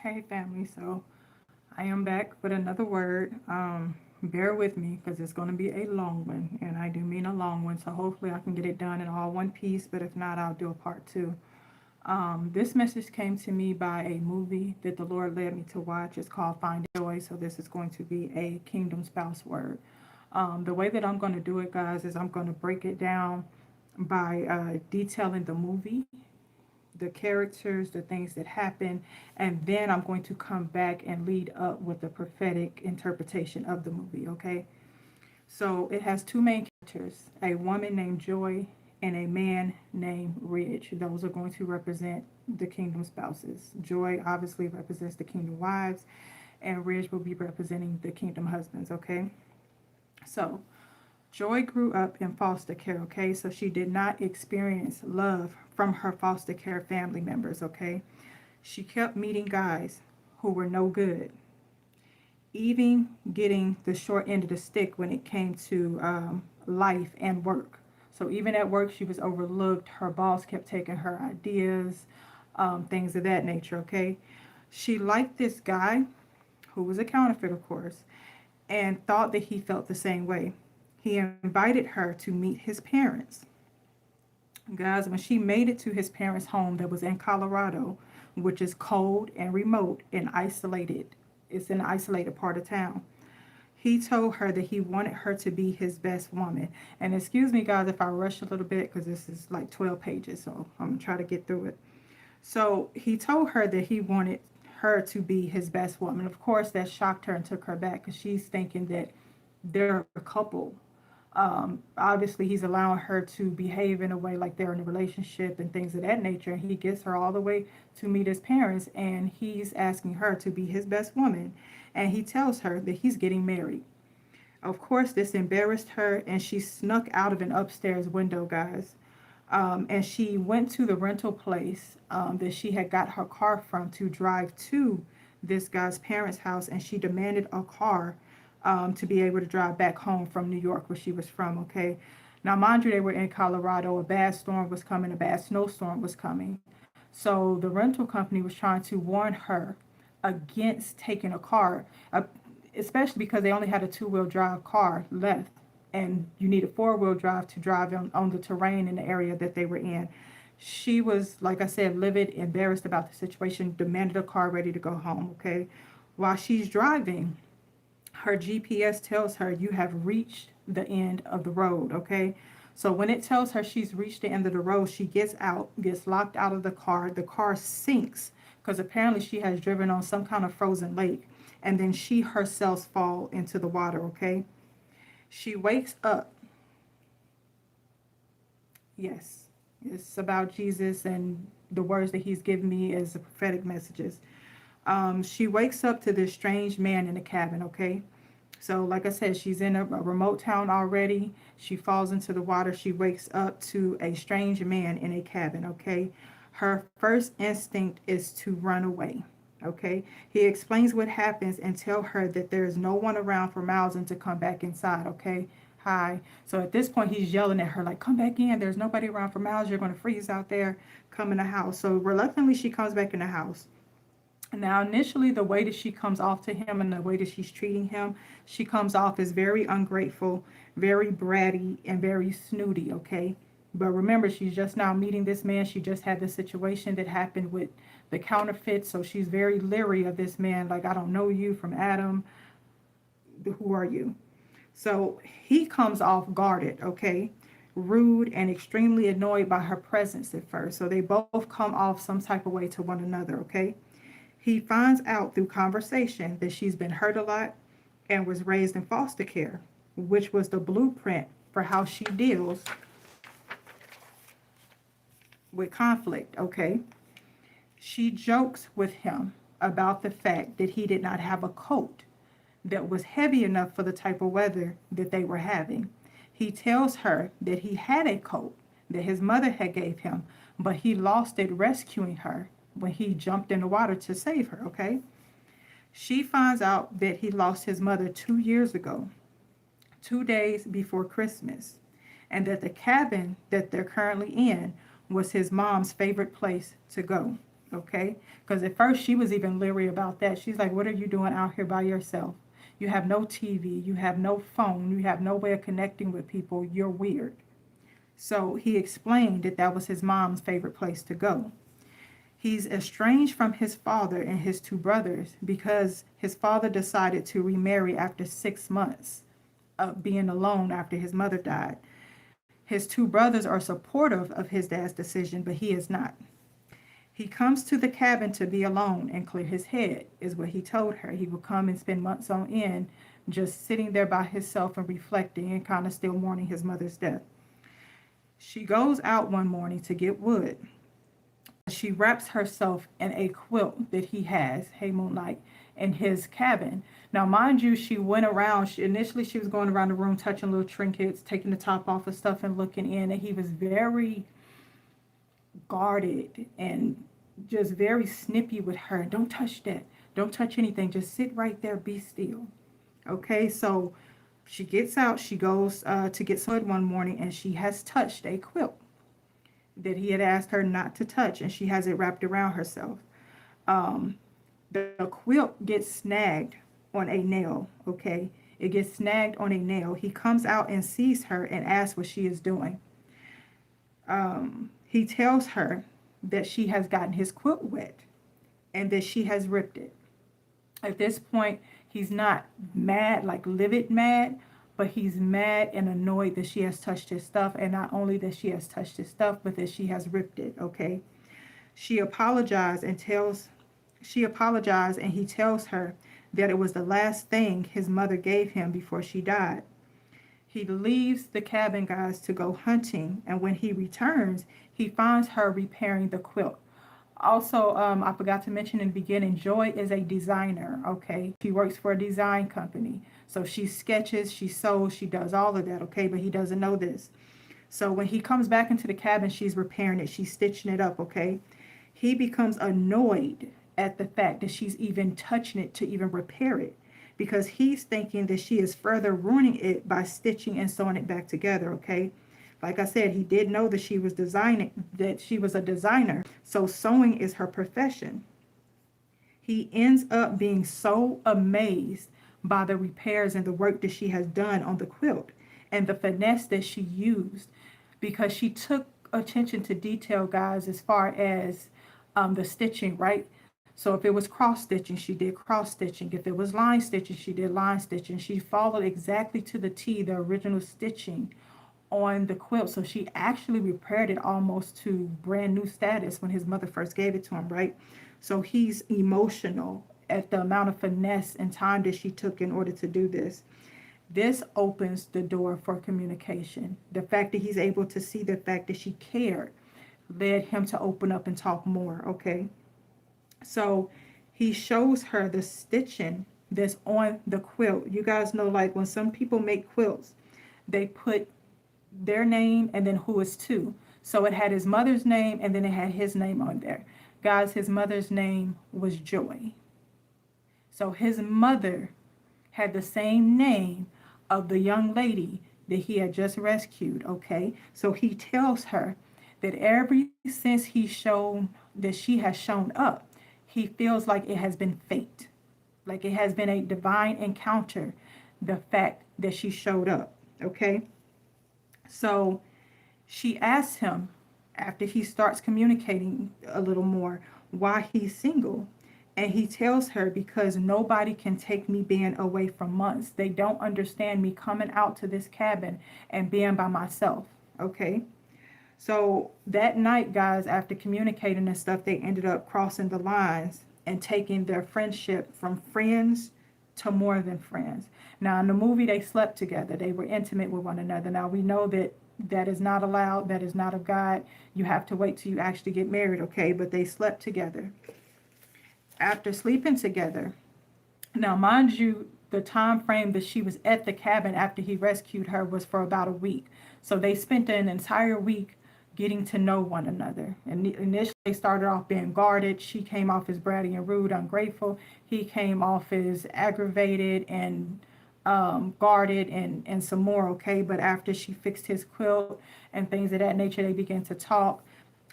Hey family, so I am back with another word. Bear with me because it's going to be a long one, and I do mean a long one. So hopefully I can get it done in all one piece. But if not, I'll do a part two. This message came to me by a movie that the Lord led me to watch. It's called Find Joy. So this is going to be a Kingdom Spouse word. The way that I'm going to do it, guys, is I'm going to break it down by detailing the movie, the characters, the things that happen, and then I'm going to come back and lead up with the prophetic interpretation of the movie, okay? So it has two main characters, a woman named Joy and a man named Ridge. Those are going to represent the kingdom spouses. Joy obviously represents the kingdom wives, and Ridge will be representing the kingdom husbands, okay? So Joy grew up in foster care, okay? So she did not experience love from her foster care family members, okay? She kept meeting guys who were no good, even getting the short end of the stick when it came to life and work. So even at work, she was overlooked. Her boss kept taking her ideas, things of that nature, okay? She liked this guy who was a counterfeit, of course, and thought that he felt the same way. He invited her to meet his parents. Guys, when she made it to his parents' home that was in Colorado, which is cold and remote and isolated, it's in an isolated part of town. He told her that he wanted her to be his best woman. And excuse me, guys, if I rush a little bit because this is like 12 pages, so I'm going to try to get through it. So he told her that he wanted her to be his best woman. Of course, that shocked her and took her back because she's thinking that they're a couple. Obviously, he's allowing her to behave in a way like they're in a relationship and things of that nature. And he gets her all the way to meet his parents, and he's asking her to be his best woman. And he tells her that he's getting married. Of course, this embarrassed her, and she snuck out of an upstairs window, guys. And she went to the rental place that she had got her car from to drive to this guy's parents' house, and she demanded a car to be able to drive back home from New York, where she was from, okay? Now, mind you, they were in Colorado. A bad storm was coming, a bad snowstorm was coming. So the rental company was trying to warn her against taking a car, especially because they only had a two-wheel drive car left, and you need a four-wheel drive to drive on the terrain in the area that they were in. She was, like I said, livid, embarrassed about the situation, demanded a car ready to go home, okay? While she's driving, her GPS tells her you have reached the end of the road, okay? So when it tells her she's reached the end of the road, she gets out, gets locked out of the car. The car sinks because apparently she has driven on some kind of frozen lake. And then she herself fall into the water, okay? She wakes up. Yes, it's about Jesus and the words that he's given me as the prophetic messages. She wakes up to this strange man in the cabin, okay? So, like I said, she's in a remote town already. She falls into the water. She wakes up to a strange man in a cabin, okay? Her first instinct is to run away, okay? He explains what happens and tell her that there is no one around for miles and to come back inside, okay? Hi. So at this point, he's yelling at her, like, come back in. There's nobody around for miles. You're going to freeze out there. Come in the house. So reluctantly, she comes back in the house. Now, initially, the way that she comes off to him and the way that she's treating him, she comes off as very ungrateful, very bratty, and very snooty, okay? But remember, she's just now meeting this man. She just had this situation that happened with the counterfeit, so she's very leery of this man. Like, I don't know you from Adam. Who are you? So he comes off guarded, okay? Rude and extremely annoyed by her presence at first. So they both come off some type of way to one another, okay? He finds out through conversation that she's been hurt a lot and was raised in foster care, which was the blueprint for how she deals with conflict, okay? She jokes with him about the fact that he did not have a coat that was heavy enough for the type of weather that they were having. He tells her that he had a coat that his mother had gave him, but he lost it rescuing her when he jumped in the water to save her, okay? She finds out that he lost his mother 2 years ago, 2 days before Christmas, and that the cabin that they're currently in was his mom's favorite place to go. okay? Because at first she was even leery about that. She's like, what are you doing out here by yourself? You have no TV, you have no phone, you have no way of connecting with people. You're weird. So he explained that that was his mom's favorite place to go. He's estranged from his father and his two brothers because his father decided to remarry after 6 months of being alone after his mother died. His two brothers are supportive of his dad's decision, but he is not. He comes to the cabin to be alone and clear his head, is what he told her. He will come and spend months on end just sitting there by himself and reflecting and kind of still mourning his mother's death. She goes out one morning to get wood. She wraps herself in a quilt that he has, Hey Moonlight, in his cabin. Now, mind you, she went around. Initially, she was going around the room touching little trinkets, taking the top off of stuff and looking in. And he was very guarded and just very snippy with her. Don't touch that. Don't touch anything. Just sit right there. Be still. Okay, so she gets out. She goes to get some wood one morning, and she has touched a quilt that he had asked her not to touch, and she has it wrapped around herself. The quilt gets snagged on a nail, okay? It gets snagged on a nail. He comes out and sees her and asks what she is doing. He tells her that she has gotten his quilt wet and that she has ripped it. At this point, he's not mad, like livid mad, but he's mad and annoyed that she has touched his stuff, and not only that she has touched his stuff, but that she has ripped it, okay? She apologized and he tells her that it was the last thing his mother gave him before she died. He leaves the cabin, guys, to go hunting, and when he returns, he finds her repairing the quilt. Also, I forgot to mention in the beginning, Joy is a designer, okay? She works for a design company. So she sketches, she sews, she does all of that, okay? But he doesn't know this. So when he comes back into the cabin, she's repairing it, she's stitching it up, okay? He becomes annoyed at the fact that she's even touching it to even repair it, because he's thinking that she is further ruining it by stitching and sewing it back together, okay? Like I said, he did know that she was a designer, so sewing is her profession. He ends up being so amazed by the repairs and the work that she has done on the quilt and the finesse that she used, because she took attention to detail, guys, as far as the stitching, right? So if it was cross stitching, she did cross stitching. If it was line stitching, she did line stitching. She followed exactly to the T the original stitching on the quilt. So she actually repaired it almost to brand new status when his mother first gave it to him, right? So he's emotional at the amount of finesse and time that she took in order to do this. This opens the door for communication. The fact that he's able to see the fact that she cared led him to open up and talk more, okay? So he shows her the stitching that's on the quilt. You guys know, like when some people make quilts, they put their name and then who is to. So it had his mother's name and then it had his name on there. Guys, his mother's name was Joy. So his mother had the same name of the young lady that he had just rescued, okay? So he tells her that ever since he shown that she has shown up, he feels like it has been fate, like it has been a divine encounter, the fact that she showed up, okay? So she asks him, after he starts communicating a little more, why he's single. And he tells her, because nobody can take me being away for months. They don't understand me coming out to this cabin and being by myself, okay? So that night, guys, after communicating and stuff, they ended up crossing the lines and taking their friendship from friends to more than friends. Now, in the movie, they slept together. They were intimate with one another. Now, we know that that is not allowed. That is not of God. You have to wait till you actually get married, okay? But they slept together. After sleeping together, now, mind you, the time frame that she was at the cabin after he rescued her was for about a week. So they spent an entire week getting to know one another. And initially they started off being guarded. She came off as bratty and rude, ungrateful. He came off as aggravated and guarded and some more, okay? But after she fixed his quilt and things of that nature, they began to talk.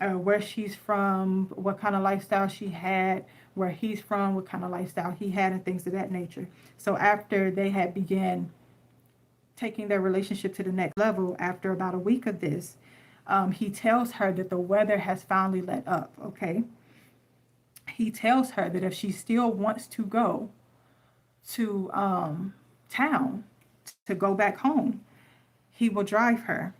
where she's from, what kind of lifestyle she had, where he's from, what kind of lifestyle he had, and things of that nature. So after they had began taking their relationship to the next level, after about a week of this, he tells her that the weather has finally let up, okay? He tells her that if she still wants to go to town, to go back home, he will drive her,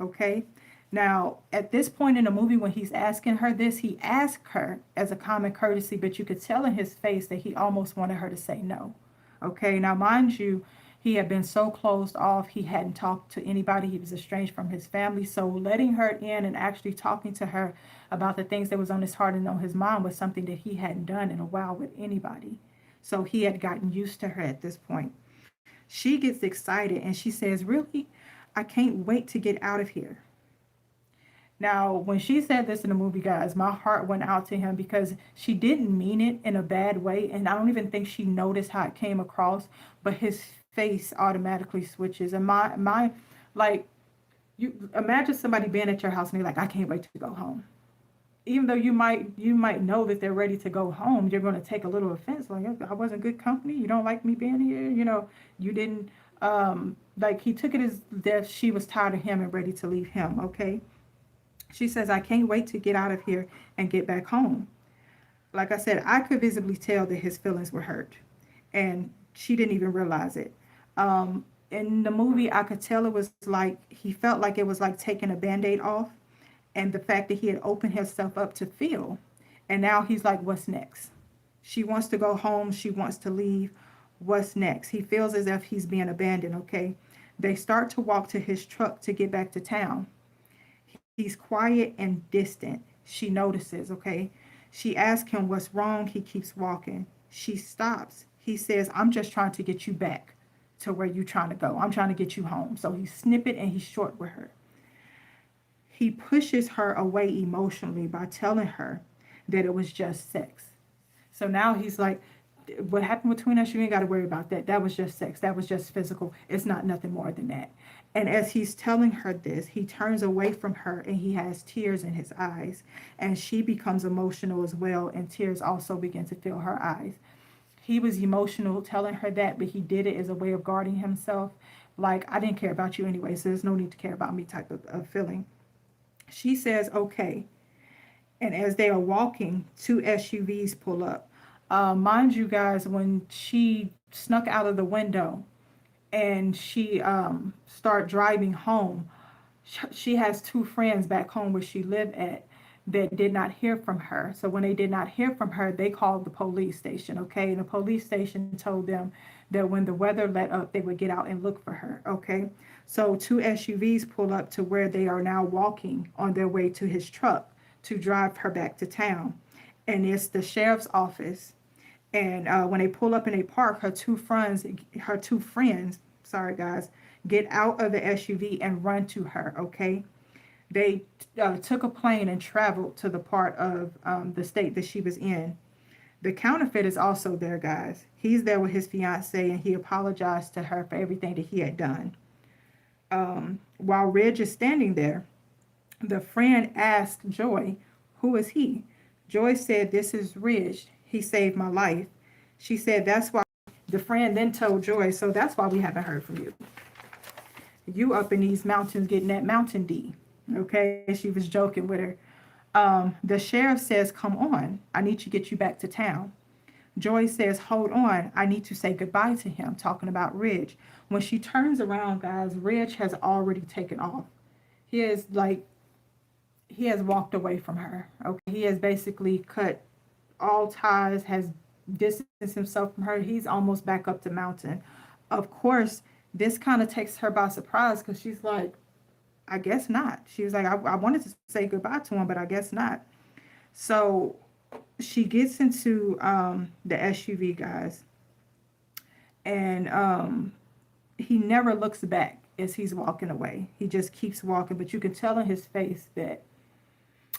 okay? Now, at this point in the movie, when he's asking her this, he asked her as a common courtesy, but you could tell in his face that he almost wanted her to say no. Okay, now mind you, he had been so closed off, he hadn't talked to anybody, he was estranged from his family. So letting her in and actually talking to her about the things that was on his heart and on his mind was something that he hadn't done in a while with anybody. So he had gotten used to her at this point. She gets excited and she says, "Really? I can't wait to get out of here." Now, when she said this in the movie, guys, my heart went out to him because she didn't mean it in a bad way. And I don't even think she noticed how it came across, but his face automatically switches. And like, you imagine somebody being at your house and they're like, "I can't wait to go home." Even though you might know that they're ready to go home, you're going to take a little offense. Like, "I wasn't good company. You don't like me being here. You didn't." Like, he took it as that she was tired of him and ready to leave him. Okay. She says, "I can't wait to get out of here and get back home." Like I said, I could visibly tell that his feelings were hurt, and she didn't even realize it. In the movie, I could tell it was like he felt like it was like taking a band-aid off, and the fact that he had opened himself up to feel. And now he's like, "What's next?" She wants to go home. She wants to leave. What's next? He feels as if he's being abandoned, okay? They start to walk to his truck to get back to town. He's quiet and distant. She notices, okay? She asks him what's wrong. He keeps walking. She stops. He says, "I'm just trying to get you back to where you're trying to go. I'm trying to get you home." So he's snippet and he's short with her. He pushes her away emotionally by telling her that it was just sex. So now he's like, "What happened between us, you ain't got to worry about that. That was just sex. That was just physical. It's not nothing more than that." And as he's telling her this, he turns away from her and he has tears in his eyes. And she becomes emotional as well, and tears also begin to fill her eyes. He was emotional telling her that, but he did it as a way of guarding himself. Like, "I didn't care about you anyway, so there's no need to care about me," type of feeling. She says, "Okay." And as they are walking, two SUVs pull up. Mind you, guys, when she snuck out of the window and she start driving home, she has two friends back home where she lived at that did not hear from her. So when they did not hear from her, they called the police station, okay? And the police station told them that when the weather let up, they would get out and look for her, okay? So two SUVs pull up to where they are now walking on their way to his truck to drive her back to town. And it's the sheriff's office. And when they pull up and they park, her two friends, sorry guys, get out of the SUV and run to her, okay? They took a plane and traveled to the part of the state that she was in. The counterfeit is also there, guys. He's there with his fiance, and he apologized to her for everything that he had done. While Ridge is standing there, the friend asked Joy, "Who is he?" Joy said, "This is Ridge. He saved my life." She said, "That's why." The friend then told Joy, "So that's why we haven't heard from you. You up in these mountains getting that Mountain D." Okay, she was joking with her. The sheriff says, "Come on, I need to get you back to town." Joy says, "Hold on, I need to say goodbye to him," talking about Ridge. When she turns around, guys, Ridge has already taken off. He is like, he has walked away from her. Okay, he has basically cut all ties, has distanced himself from her. He's almost back up the mountain. Of course, this kind of takes her by surprise because she's like, "I guess not." She was like, I wanted to say goodbye to him, but I guess not. So she gets into the SUV, guys, and he never looks back as he's walking away. He just keeps walking, but you can tell in his face that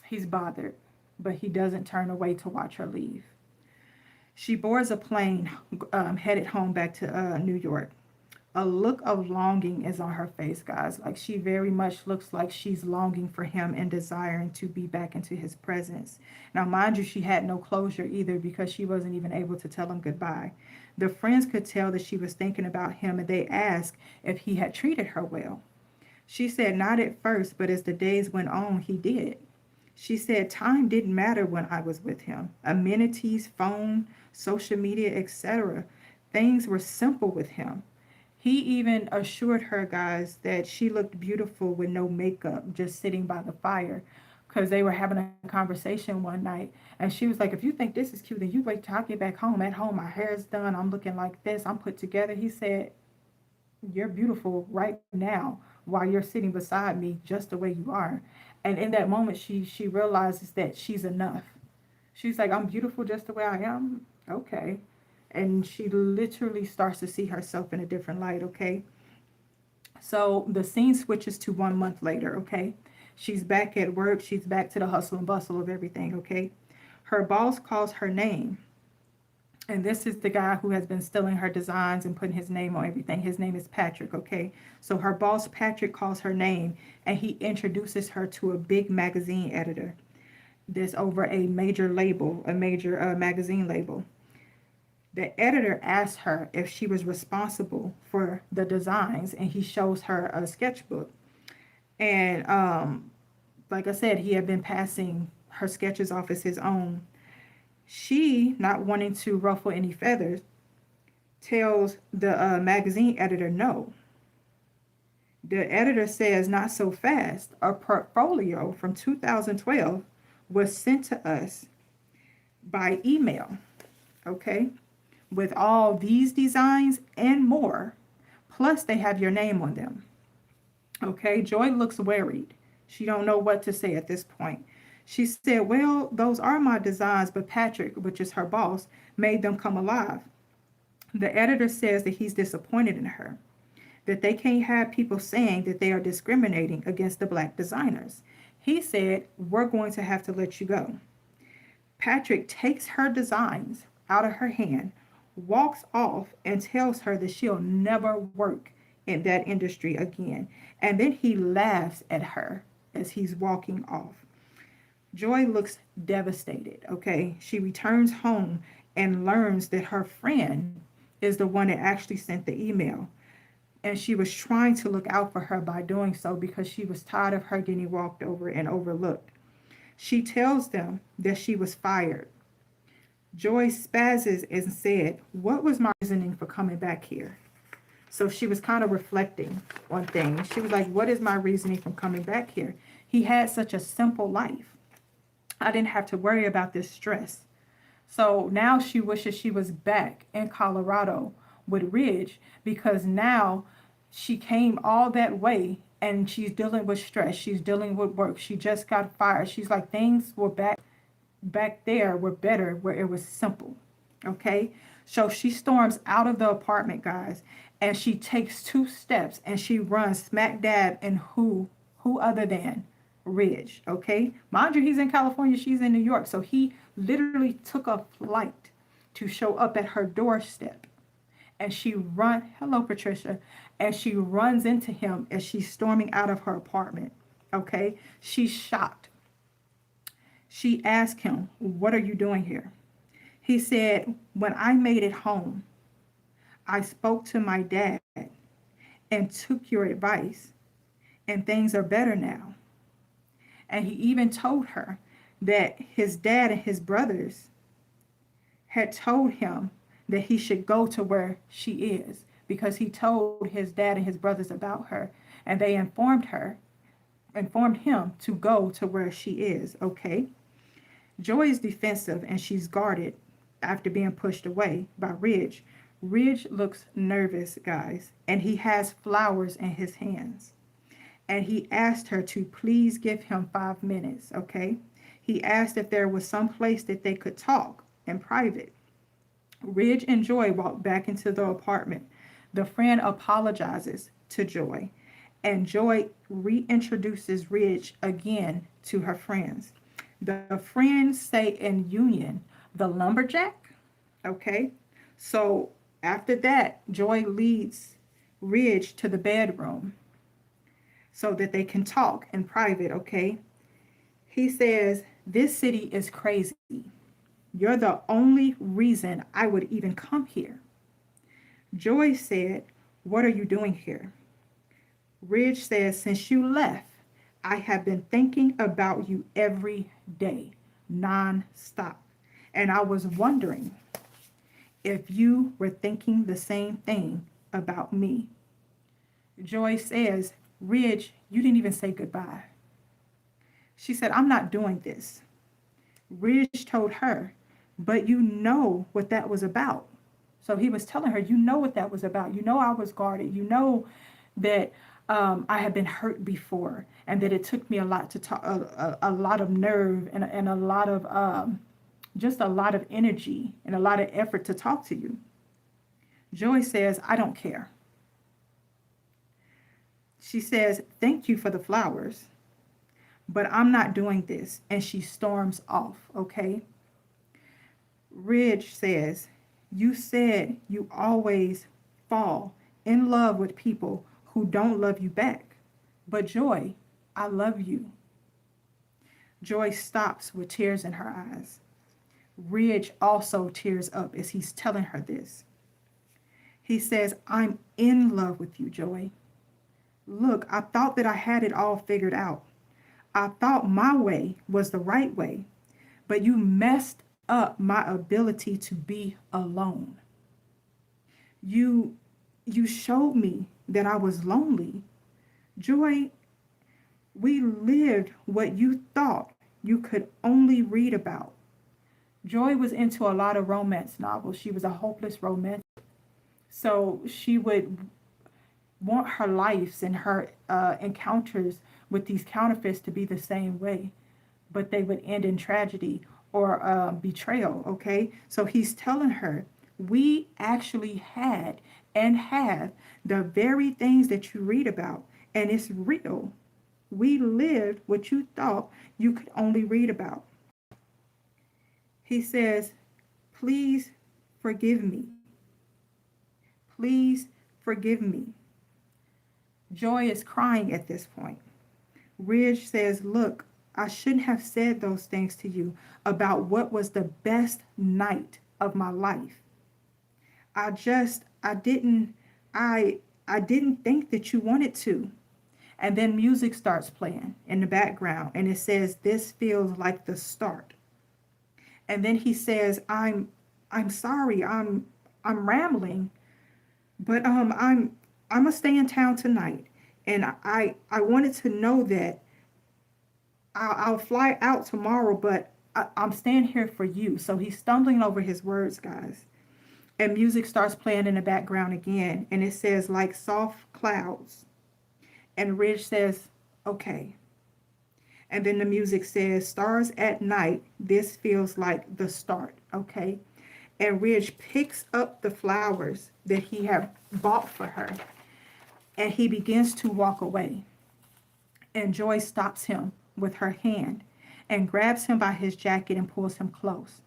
he's bothered, but he doesn't turn away to watch her leave. She boards a plane headed home back to New York. a look of longing is on her face, guys. Like she very much looks like she's longing for him and desiring to be back into his presence. Now, mind you, she had no closure either because she wasn't even able to tell him goodbye. The friends could tell that she was thinking about him and they asked if he had treated her well. She said not at first, but as the days went on, he did. She said time didn't matter when I was with him. Amenities, phone, social media, etc. Things were simple with him. He even assured her, guys, that she looked beautiful with no makeup, just sitting by the fire. Because they were having a conversation one night. And she was like, if you think this is cute, then you wait till I get back home. At home, my hair's done. I'm looking like this. I'm put together. He said, you're beautiful right now while you're sitting beside me just the way you are. And in that moment, she realizes that she's enough. She's like, I'm beautiful just the way I am. Okay. And she literally starts to see herself in a different light. Okay. So the scene switches to 1 month later. Okay. She's back at work. She's back to the hustle and bustle of everything. Okay. Her boss calls her name. And this is the guy who has been stealing her designs and putting his name on everything. His name is Patrick, okay? So her boss, Patrick, calls her name, and he introduces her to a big magazine editor that's over a major label, a major magazine label. The editor asks her if she was responsible for the designs, and he shows her a sketchbook. And like I said, he had been passing her sketches off as his own. She, not wanting to ruffle any feathers, tells the magazine editor no. The editor says, not so fast. A portfolio from 2012 was sent to us by email, okay, with all these designs and more. Plus, they have your name on them, okay? Joy looks worried. She don't know what to say at this point. She said, well, those are my designs, but Patrick, which is her boss, made them come alive. The editor says that he's disappointed in her, that they can't have people saying that they are discriminating against the black designers. He said, we're going to have to let you go. Patrick takes her designs out of her hand, walks off, and tells her that she'll never work in that industry again. And then he laughs at her as he's walking off. Joy looks devastated, okay? She returns home and learns that her friend is the one that actually sent the email. And she was trying to look out for her by doing so because she was tired of her getting walked over and overlooked. She tells them that she was fired. Joy spazzes and said, what was my reasoning for coming back here? So she was kind of reflecting on things. She was like, what is my reasoning for coming back here? He had such a simple life. I didn't have to worry about this stress. So now she wishes she was back in Colorado with Ridge because now she came all that way and she's dealing with stress. She's dealing with work. She just got fired. She's like, things were back there were better where it was simple. Okay? So she storms out of the apartment, guys, and she takes 2 steps and she runs smack dab in who other than Ridge, okay? Mind you, he's in California, she's in New York. So he literally took a flight to show up at her doorstep. And hello, Patricia, and she runs into him as she's storming out of her apartment, okay? She's shocked. She asked him, what are you doing here? He said, when I made it home, I spoke to my dad and took your advice, and things are better now. And he even told her that his dad and his brothers had told him that he should go to where she is because he told his dad and his brothers about her. And they informed him to go to where she is, okay? Joy is defensive and she's guarded after being pushed away by Ridge. Ridge looks nervous, guys, and he has flowers in his hands. And he asked her to please give him 5 minutes, okay? He asked if there was some place that they could talk in private. Ridge and Joy walk back into the apartment. The friend apologizes to Joy, and Joy reintroduces Ridge again to her friends. The friends say in union, the lumberjack, okay? So after that, Joy leads Ridge to the bedroom so that they can talk in private, okay? He says, "This city is crazy. You're the only reason I would even come here." Joy said, "What are you doing here?" Ridge says, "Since you left, I have been thinking about you every day, non-stop. And I was wondering if you were thinking the same thing about me." Joy says, "Ridge, you didn't even say goodbye." She said, "I'm not doing this." Ridge told her, "But you know what that was about." So he was telling her, "You know what that was about. You know I was guarded. You know that I had been hurt before, and that it took me a lot to talk, a lot of nerve and a lot of just a lot of energy and a lot of effort to talk to you." Joy says, "I don't care." She says, "Thank you for the flowers, but I'm not doing this." And she storms off, okay? Ridge says, "You said you always fall in love with people who don't love you back. But Joy, I love you." Joy stops with tears in her eyes. Ridge also tears up as he's telling her this. He says, "I'm in love with you, Joy. Look, I thought that I had it all figured out. I thought my way was the right way, but you messed up my ability to be alone. You you showed me that I was lonely. Joy, we lived what you thought you could only read about." Joy was into a lot of romance novels. She was a hopeless romantic. So she would want her lives and her encounters with these counterfeits to be the same way, but they would end in tragedy or betrayal, okay? So he's telling her, we actually had and have the very things that you read about, and it's real. We lived what you thought you could only read about. He says, "Please forgive me. Please forgive me." Joy is crying at this point. Ridge says, "Look, I shouldn't have said those things to you about what was the best night of my life. I didn't, I didn't think that you wanted to." And then music starts playing in the background and it says, "This feels like the start." And then he says, I'm sorry, I'm rambling, but I'm gonna stay in town tonight. And I wanted to know that I'll fly out tomorrow, but I'm staying here for you." So he's stumbling over his words, guys. And music starts playing in the background again, and it says, "Like soft clouds." And Ridge says, "Okay." And then the music says, "Stars at night, this feels like the start," okay? And Ridge picks up the flowers that he had bought for her, and he begins to walk away. And Joy stops him with her hand and grabs him by his jacket and pulls him close.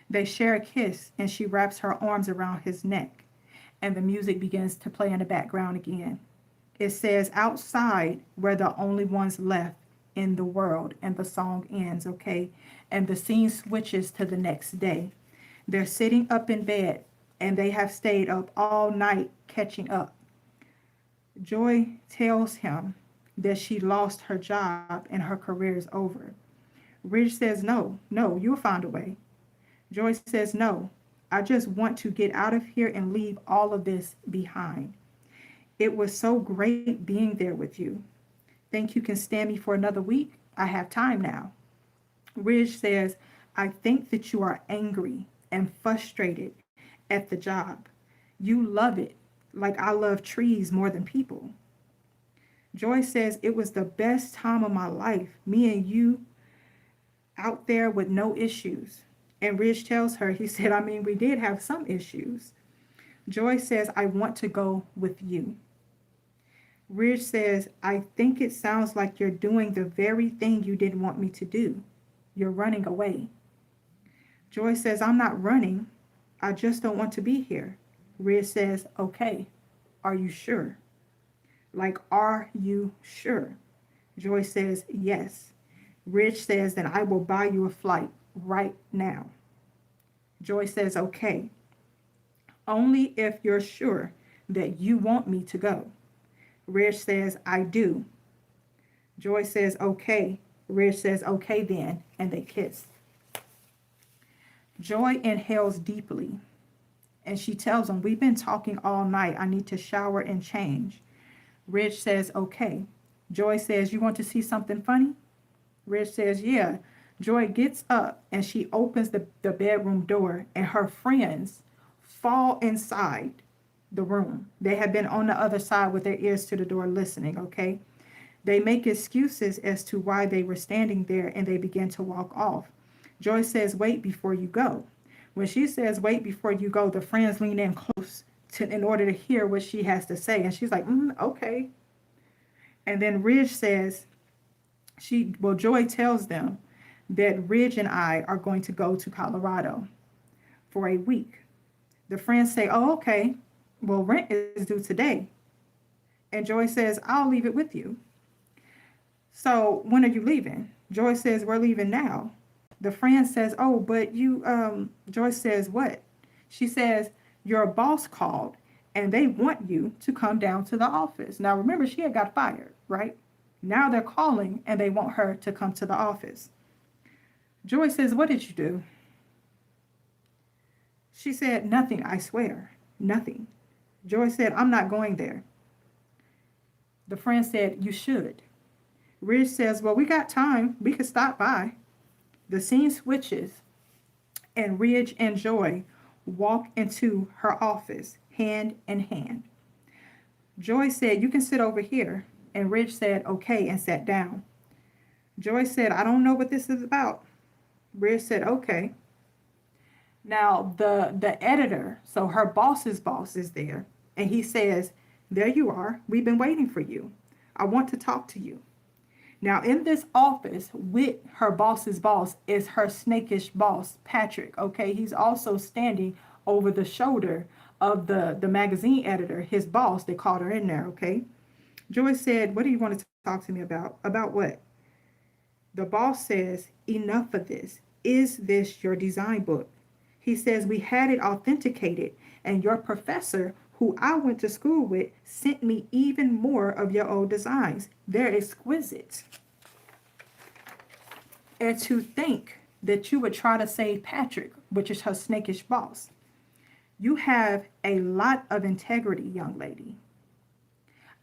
They share a kiss, and she wraps her arms around his neck, and the music begins to play in the background again. It says, "Outside, we're the only ones left in the world," and the song ends, okay? And the scene switches to the next day. They're sitting up in bed, and they have stayed up all night catching up. Joy tells him that she lost her job and her career is over. Ridge says, "No, no, you'll find a way." Joy says, "No, I just want to get out of here and leave all of this behind. It was so great being there with you. Think you can stand me for another week? I have time now." Ridge says, "I think that you are angry and frustrated at the job. You love it like I love trees more than people." Joy says, "It was the best time of my life, me and you out there with no issues." And Ridge tells her, he said, "I mean, we did have some issues." Joy says, "I want to go with you." Ridge says, "I think it sounds like you're doing the very thing you didn't want me to do. You're running away." Joy says, "I'm not running. I just don't want to be here." Ridge says, "Okay." Are you sure? Like, are you sure? Joy says, yes. Ridge says, then I will buy you a flight right now. Joy says, okay, only if you're sure that you want me to go. Ridge says, I do. Joy says, okay. Ridge says, okay then, and they kiss. Joy inhales deeply, and she tells him, we've been talking all night. I need to shower and change. Ridge says, okay. Joy says, you want to see something funny? Ridge says, yeah. Joy gets up and she opens the bedroom door, and her friends fall inside the room. They had been on the other side with their ears to the door listening, okay? They make excuses as to why they were standing there, and they begin to walk off. Joy says, wait before you go. When she says, wait before you go, the friends lean in close in order to hear what she has to say. And she's like, okay. And then Ridge says, Joy tells them that Ridge and I are going to go to Colorado for a week. The friends say, oh, okay. Well, rent is due today. And Joy says, I'll leave it with you. So when are you leaving? Joy says, we're leaving now. The friend says, oh, but Joy says, what? She says, your boss called and they want you to come down to the office. Now, remember, she had got fired, right? Now they're calling and they want her to come to the office. Joy says, what did you do? She said, nothing, I swear, nothing. Joy said, I'm not going there. The friend said, you should. Ridge says, well, we got time. We could stop by. The scene switches, and Ridge and Joy walk into her office, hand in hand. Joy said, you can sit over here. And Ridge said, okay, and sat down. Joy said, I don't know what this is about. Ridge said, okay. Now, the editor, so her boss's boss is there, and he says, there you are. We've been waiting for you. I want to talk to you. Now, in this office with her boss's boss is her snakish boss, Patrick, okay? He's also standing over the shoulder of the magazine editor, his boss. They called her in there, okay? Joy said, what do you want to talk to me about? About what? The boss says, enough of this. Is this your design book? He says, we had it authenticated, and your professor, who I went to school with, sent me even more of your old designs. They're exquisite. And to think that you would try to save Patrick, which is her snakish boss. You have a lot of integrity, young lady.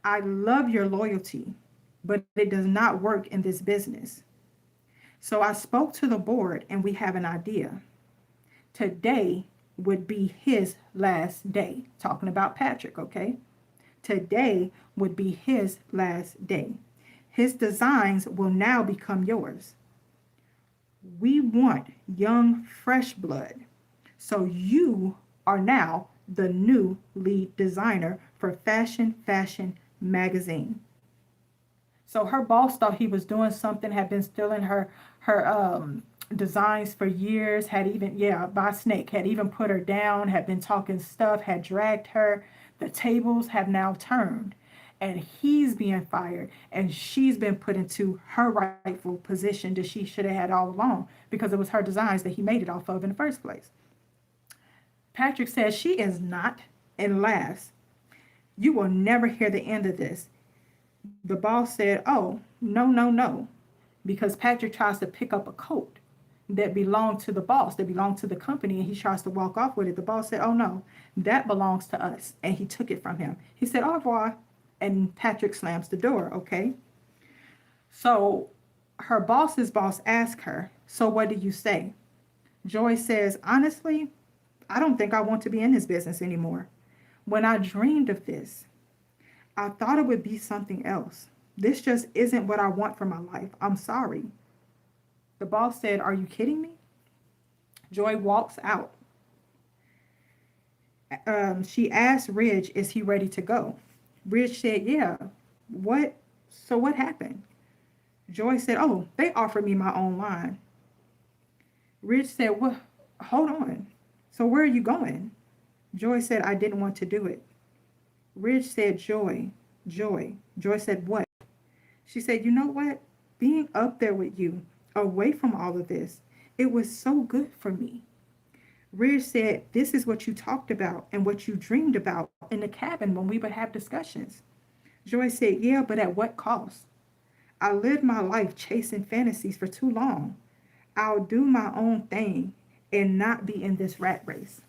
I love your loyalty, but it does not work in this business. So I spoke to the board, and we have an idea. Today would be his last day. Talking about Patrick, okay? Today would be his last day. His designs will now become yours. We want young, fresh blood. So you are now the new lead designer for Fashion Magazine. So her boss thought he was doing something, had been stealing her designs for years, had even, by snake, had even put her down, had been talking stuff, had dragged her. The tables have now turned, and he's being fired, and she's been put into her rightful position that she should have had all along, because it was her designs that he made it off of in the first place. Patrick says, she is not, and laughs. You will never hear the end of this. The boss said, oh, no, because Patrick tries to pick up a coat that belonged to the boss, that belonged to the company, and he tries to walk off with it. The boss said, oh no, that belongs to us, and he took it from him. He said, au revoir, and Patrick slams the door, okay? So her boss's boss asked her, so what do you say? Joy says, honestly, I don't think I want to be in this business anymore. When I dreamed of this, I thought it would be something else. This just isn't what I want for my life. I'm sorry. The boss said, are you kidding me? Joy walks out. She asked Ridge, is he ready to go? Ridge said, yeah. What? So what happened? Joy said, oh, they offered me my own line. Ridge said, well, hold on. So where are you going? Joy said, I didn't want to do it. Ridge said, Joy, Joy. Joy said, what? She said, you know what? Being up there with you, away from all of this, it was so good for me. Ridge said, this is what you talked about and what you dreamed about in the cabin when we would have discussions. Joy said, yeah, but at what cost? I lived my life chasing fantasies for too long. I'll do my own thing and not be in this rat race.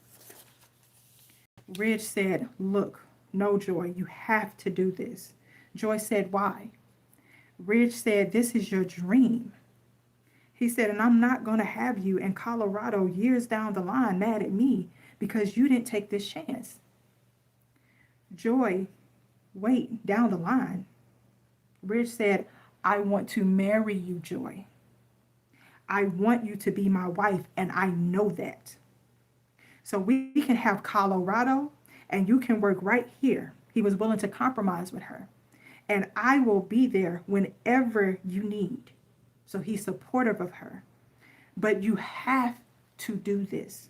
Ridge said, look, no, Joy, you have to do this. Joy said, why? Ridge said, this is your dream. He said, and I'm not going to have you in Colorado years down the line mad at me because you didn't take this chance. Joy, wait, down the line. Ridge said, I want to marry you, Joy. I want you to be my wife, and I know that. So we can have Colorado, and you can work right here. He was willing to compromise with her. And I will be there whenever you need. So he's supportive of her. But you have to do this.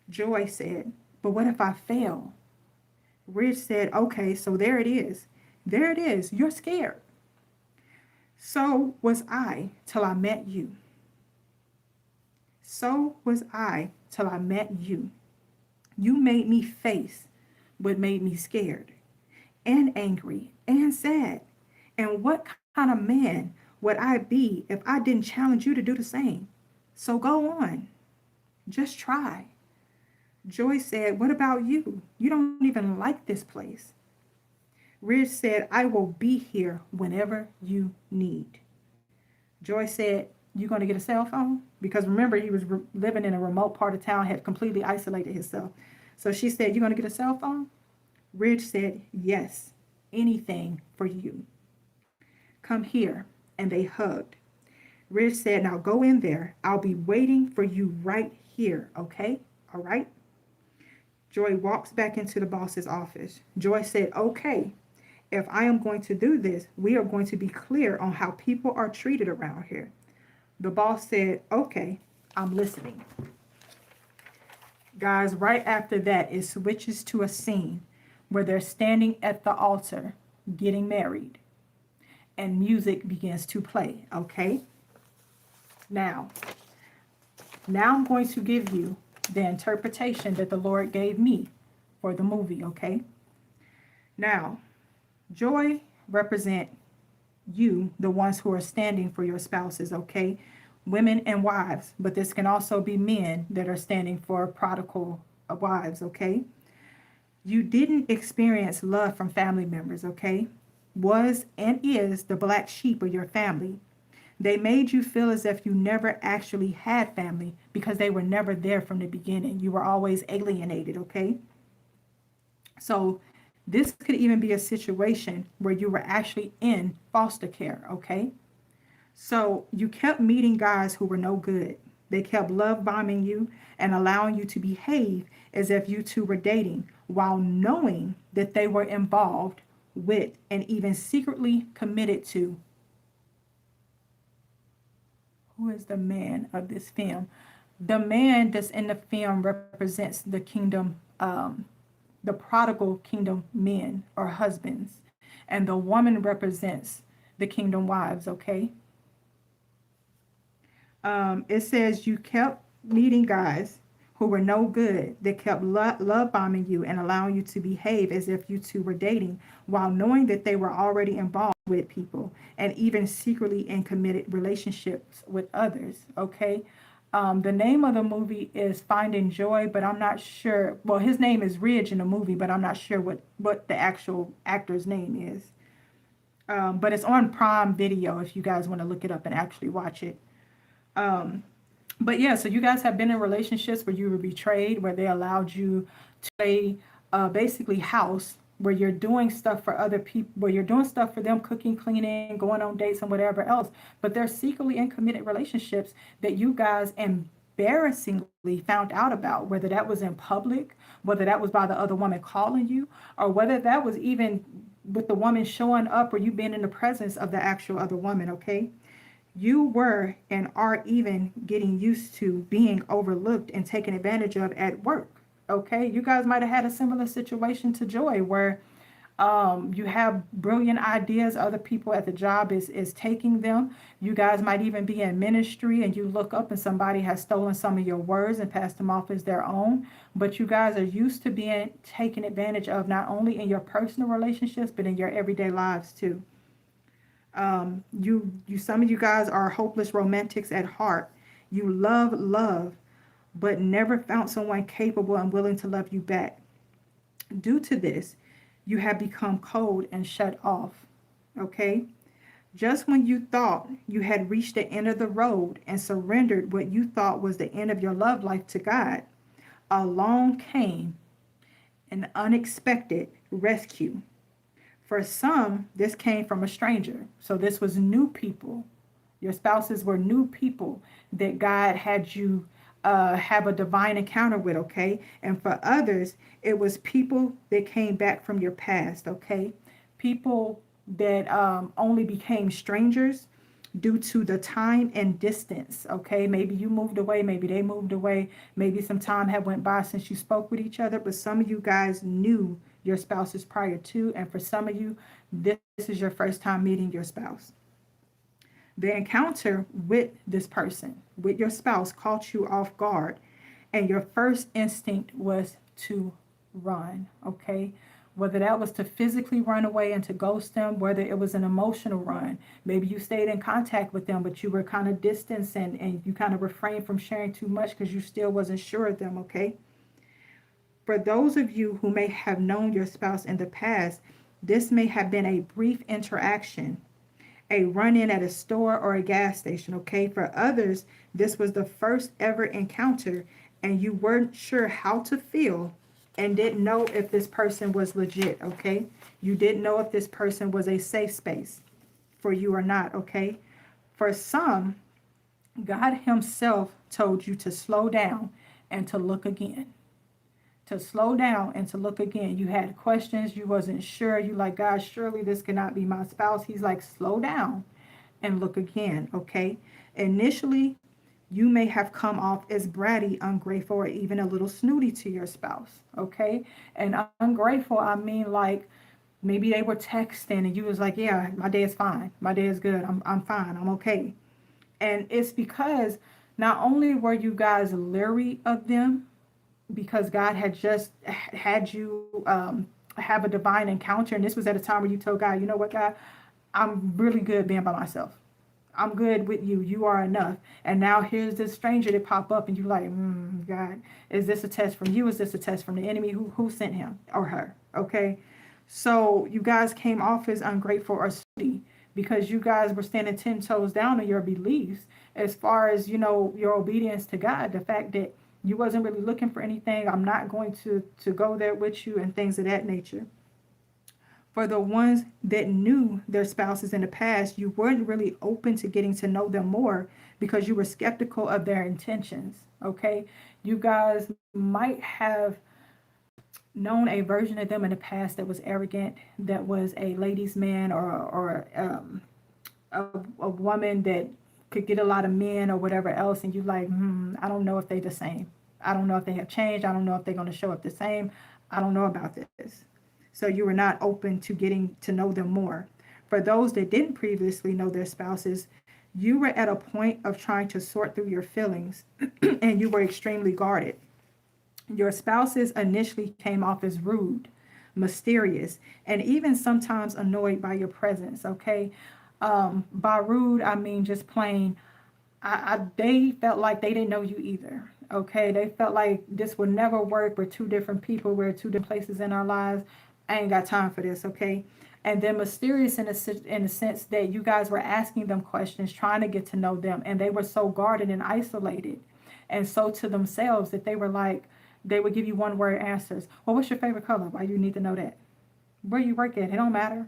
Joy said, but what if I fail? Ridge said, okay, so there it is. There it is. You're scared. So was I till I met you. So was I till I met you. You made me face what made me scared and angry and sad. And what kind of man would I be if I didn't challenge you to do the same? So go on. Just try. Joy said, what about you? You don't even like this place. Ridge said, I will be here whenever you need. Joy said, you going to get a cell phone? Because remember, he was living in a remote part of town, had completely isolated himself. So she said, you going to get a cell phone? Ridge said, yes, anything for you. Come here. And they hugged. Ridge said, now go in there. I'll be waiting for you right here, okay? All right? Joy walks back into the boss's office. Joy said, okay, if I am going to do this, we are going to be clear on how people are treated around here. The boss said, okay, I'm listening. Guys, right after that, it switches to a scene where they're standing at the altar getting married and music begins to play, okay? Now I'm going to give you the interpretation that the Lord gave me for the movie, okay? Now, joy represent you, the ones who are standing for your spouses, okay? Women and wives, but this can also be men that are standing for prodigal wives, okay? You didn't experience love from family members, okay? Was and is the black sheep of your family. They made you feel as if you never actually had family because they were never there from the beginning. You were always alienated, okay? So this could even be a situation where you were actually in foster care, okay? So you kept meeting guys who were no good. They kept love bombing you and allowing you to behave as if you two were dating while knowing that they were involved with and even secretly committed to. Who is the man of this film? The man that's in the film represents the kingdom, the prodigal kingdom men or husbands. And the woman represents the kingdom wives, okay? It says you kept meeting guys who were no good, that kept love bombing you and allowing you to behave as if you two were dating while knowing that they were already involved with people and even secretly in committed relationships with others, okay? The name of the movie is Finding Joy, but I'm not sure. Well, his name is Ridge in the movie, but I'm not sure what the actual actor's name is. But it's on Prime Video if you guys want to look it up and actually watch it. But yeah, so you guys have been in relationships where you were betrayed, where they allowed you to play basically house, where you're doing stuff for other people, where you're doing stuff for them, cooking, cleaning, going on dates and whatever else. But they're secretly in committed relationships that you guys embarrassingly found out about, whether that was in public, whether that was by the other woman calling you, or whether that was even with the woman showing up or you being in the presence of the actual other woman, okay? You were and are even getting used to being overlooked and taken advantage of at work, Okay, you guys might have had a similar situation to Joy, where you have brilliant ideas, other people at the job is taking them. You guys might even be in ministry and you look up and somebody has stolen some of your words and passed them off as their own. But you guys are used to being taken advantage of, not only in your personal relationships but in your everyday lives too. You some of you guys are hopeless romantics at heart. You love, but never found someone capable and willing to love you back. Due to this, you have become cold and shut off. Okay? Just when you thought you had reached the end of the road and surrendered what you thought was the end of your love life to God, along came an unexpected rescue. For some, this came from a stranger. So this was new people. Your spouses were new people that God had you have a divine encounter with, okay? And for others, it was people that came back from your past, okay? People that only became strangers due to the time and distance, okay? Maybe you moved away, maybe they moved away, maybe some time had went by since you spoke with each other, but some of you guys knew your spouses prior to, and for some of you, this is your first time meeting your spouse. The encounter with this person, with your spouse, caught you off guard, and your first instinct was to run, okay? Whether that was to physically run away and to ghost them, whether it was an emotional run, maybe you stayed in contact with them, but you were kind of distanced and you kind of refrained from sharing too much because you still wasn't sure of them, okay? For those of you who may have known your spouse in the past, this may have been a brief interaction, a run-in at a store or a gas station, okay? For others, this was the first ever encounter and you weren't sure how to feel and didn't know if this person was legit, okay? You didn't know if this person was a safe space for you or not, okay? For some, God himself told you to slow down and to look again. To slow down and to look again. You had questions, you wasn't sure, you like, God, surely this cannot be my spouse. He's like, slow down and look again, okay? Initially, you may have come off as bratty, ungrateful, or even a little snooty to your spouse, okay? And ungrateful, I mean like maybe they were texting and you was like, yeah, my day is fine. My day is good. I'm fine. I'm okay. And it's because not only were you guys leery of them, because God had just had you have a divine encounter. And this was at a time where you told God, you know what, God, I'm really good being by myself. I'm good with you. You are enough. And now here's this stranger that pop up and you're like, God, is this a test from you? Is this a test from the enemy? Who sent him or her? Okay. So you guys came off as ungrateful or snooty because you guys were standing 10 toes down on your beliefs as far as, you know, your obedience to God. The fact that you wasn't really looking for anything. I'm not going to go there with you and things of that nature. For the ones that knew their spouses in the past, you weren't really open to getting to know them more because you were skeptical of their intentions. Okay. You guys might have known a version of them in the past that was arrogant, that was a ladies' man, or a woman that could get a lot of men or whatever else, and you like, I don't know if they the same. I don't know if they have changed. I don't know if they're going to show up the same. I don't know about this. So you were not open to getting to know them more. For those that didn't previously know their spouses, you were at a point of trying to sort through your feelings and you were extremely guarded. Your spouses initially came off as rude, mysterious, and even sometimes annoyed by your presence, okay? By rude, I mean just plain, they felt like they didn't know you either, okay? They felt like this would never work. We're two different people. We're two different places in our lives. I ain't got time for this, okay? And then mysterious in the sense that you guys were asking them questions, trying to get to know them, and they were so guarded and isolated and so to themselves that they were like, they would give you one word answers. Well, what's your favorite color? Why you need to know that? Where you work at? It don't matter.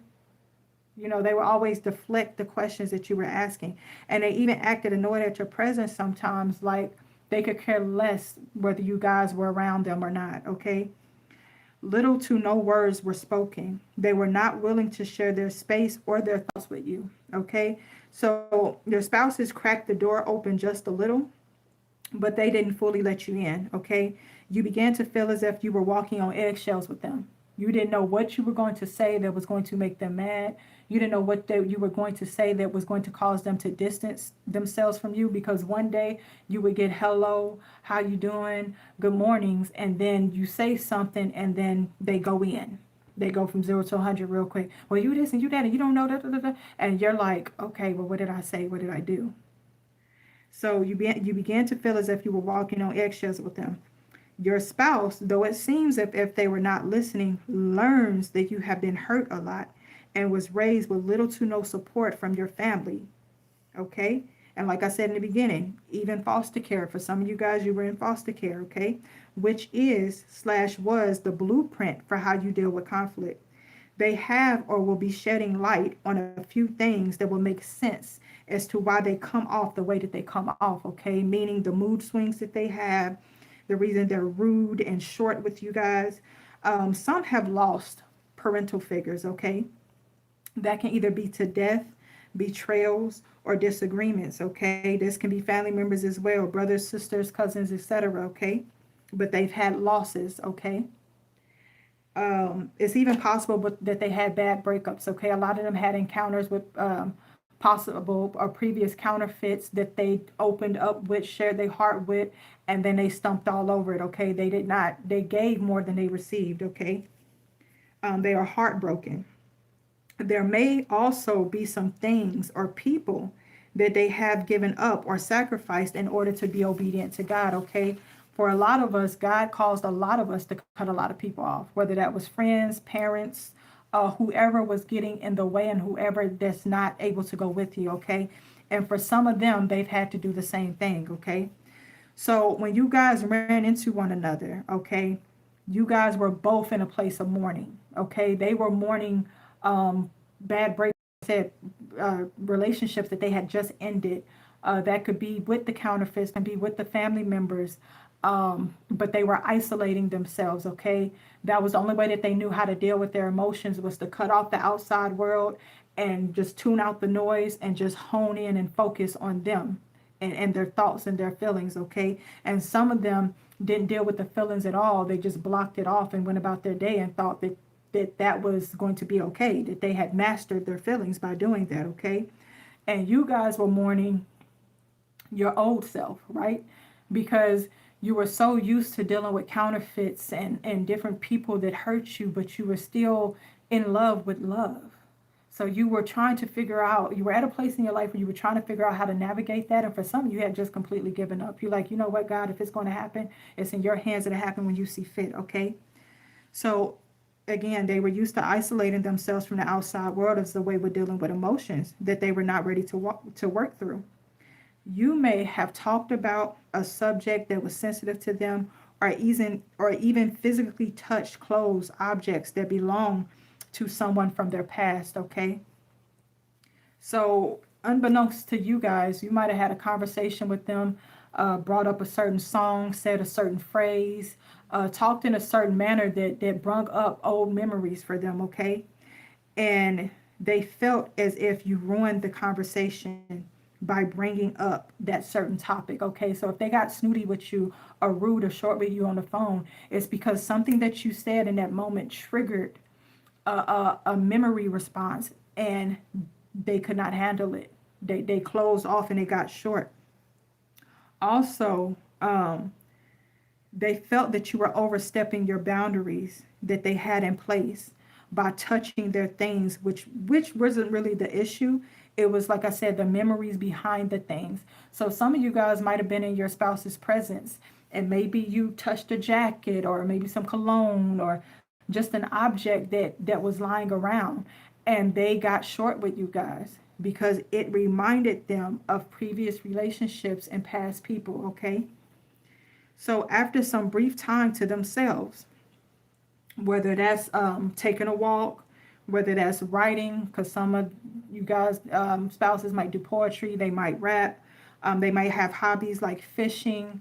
You know, they would always deflect the questions that you were asking. And they even acted annoyed at your presence sometimes, like they could care less whether you guys were around them or not, okay? Little to no words were spoken. They were not willing to share their space or their thoughts with you, okay? So your spouses cracked the door open just a little, but they didn't fully let you in, okay? You began to feel as if you were walking on eggshells with them. You didn't know what you were going to say that was going to make them mad. You didn't know what you were going to say that was going to cause them to distance themselves from you, because one day you would get hello, how you doing, good mornings, and then you say something and then they go in. They go from 0 to 100 real quick. Well, you this and you that, and you don't know that, and you're like, okay, well, what did I say? What did I do? So you began to feel as if you were walking on eggshells with them. Your spouse, though it seems if they were not listening, learns that you have been hurt a lot and was raised with little to no support from your family. Okay? And like I said in the beginning, even foster care, for some of you guys, you were in foster care, okay? Which is/was the blueprint for how you deal with conflict. They have or will be shedding light on a few things that will make sense as to why they come off the way that they come off, okay? Meaning the mood swings that they have, the reason they're rude and short with you guys. Some have lost parental figures, okay? That can either be to death, betrayals, or disagreements, okay? This can be family members as well, brothers, sisters, cousins, etc., okay? But they've had losses, okay? It's even possible that they had bad breakups, okay? A lot of them had encounters with possible or previous counterfeits that they opened up with, shared their heart with, and then they stumped all over it, okay? They gave more than they received, okay? They are heartbroken. There may also be some things or people that they have given up or sacrificed in order to be obedient to God, okay? For a lot of us, God caused a lot of us to cut a lot of people off, whether that was friends, parents, whoever was getting in the way and whoever that's not able to go with you, okay? And for some of them, they've had to do the same thing, okay? So when you guys ran into one another, okay, you guys were both in a place of mourning, okay? They were mourning bad breakups, relationships that they had just ended. That could be with the counterfeits, can be with the family members, but they were isolating themselves, okay? That was the only way that they knew how to deal with their emotions, was to cut off the outside world and just tune out the noise and just hone in and focus on them and their thoughts and their feelings, okay? And some of them didn't deal with the feelings at all. They just blocked it off and went about their day and thought that was going to be okay, that they had mastered their feelings by doing that, okay? And you guys were mourning your old self, right? Because you were so used to dealing with counterfeits and different people that hurt you, but you were still in love with love. So you were trying to figure out, you were at a place in your life where you were trying to figure out how to navigate that. And for some, you had just completely given up. You're like, you know what, God, if it's going to happen, it's in your hands. It'll happen when you see fit, okay? So again, they were used to isolating themselves from the outside world as the way we're dealing with emotions that they were not ready to work through. You may have talked about a subject that was sensitive to them, or even physically touched clothes, objects that belong to someone from their past, okay? So unbeknownst to you guys, you might have had a conversation with them, brought up a certain song, said a certain phrase, talked in a certain manner that brought up old memories for them, okay? And they felt as if you ruined the conversation by bringing up that certain topic, okay? So if they got snooty with you or rude or short with you on the phone, it's because something that you said in that moment triggered a memory response, and they could not handle it. They closed off and it got short. Also, they felt that you were overstepping your boundaries that they had in place by touching their things, which wasn't really the issue. It was, like I said, the memories behind the things. So some of you guys might have been in your spouse's presence, and maybe you touched a jacket or maybe some cologne or just an object that was lying around, and they got short with you guys because it reminded them of previous relationships and past people, okay? So after some brief time to themselves, whether that's taking a walk, whether that's writing, because some of you guys, spouses might do poetry, they might rap, they might have hobbies like fishing,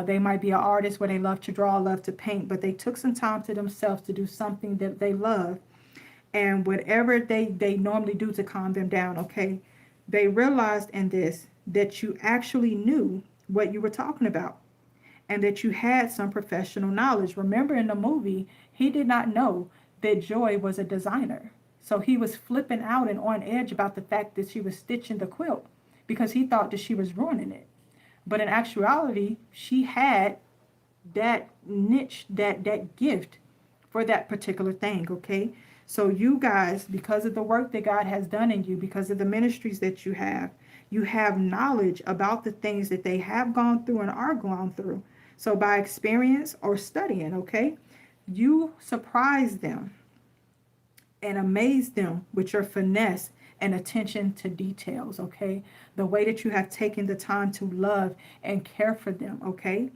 they might be an artist where they love to draw, love to paint, but they took some time to themselves to do something that they love. And whatever they normally do to calm them down, okay, they realized in this that you actually knew what you were talking about. and that you had some professional knowledge. Remember in the movie, he did not know that Joy was a designer. So he was flipping out and on edge about the fact that she was stitching the quilt because he thought that she was ruining it. But in actuality, she had that niche, that gift for that particular thing, okay? So you guys, because of the work that God has done in you, because of the ministries that you have knowledge about the things that they have gone through and are going through. So by experience or studying, okay, you surprise them and amaze them with your finesse and attention to details, okay? The way that you have taken the time to love and care for them, okay?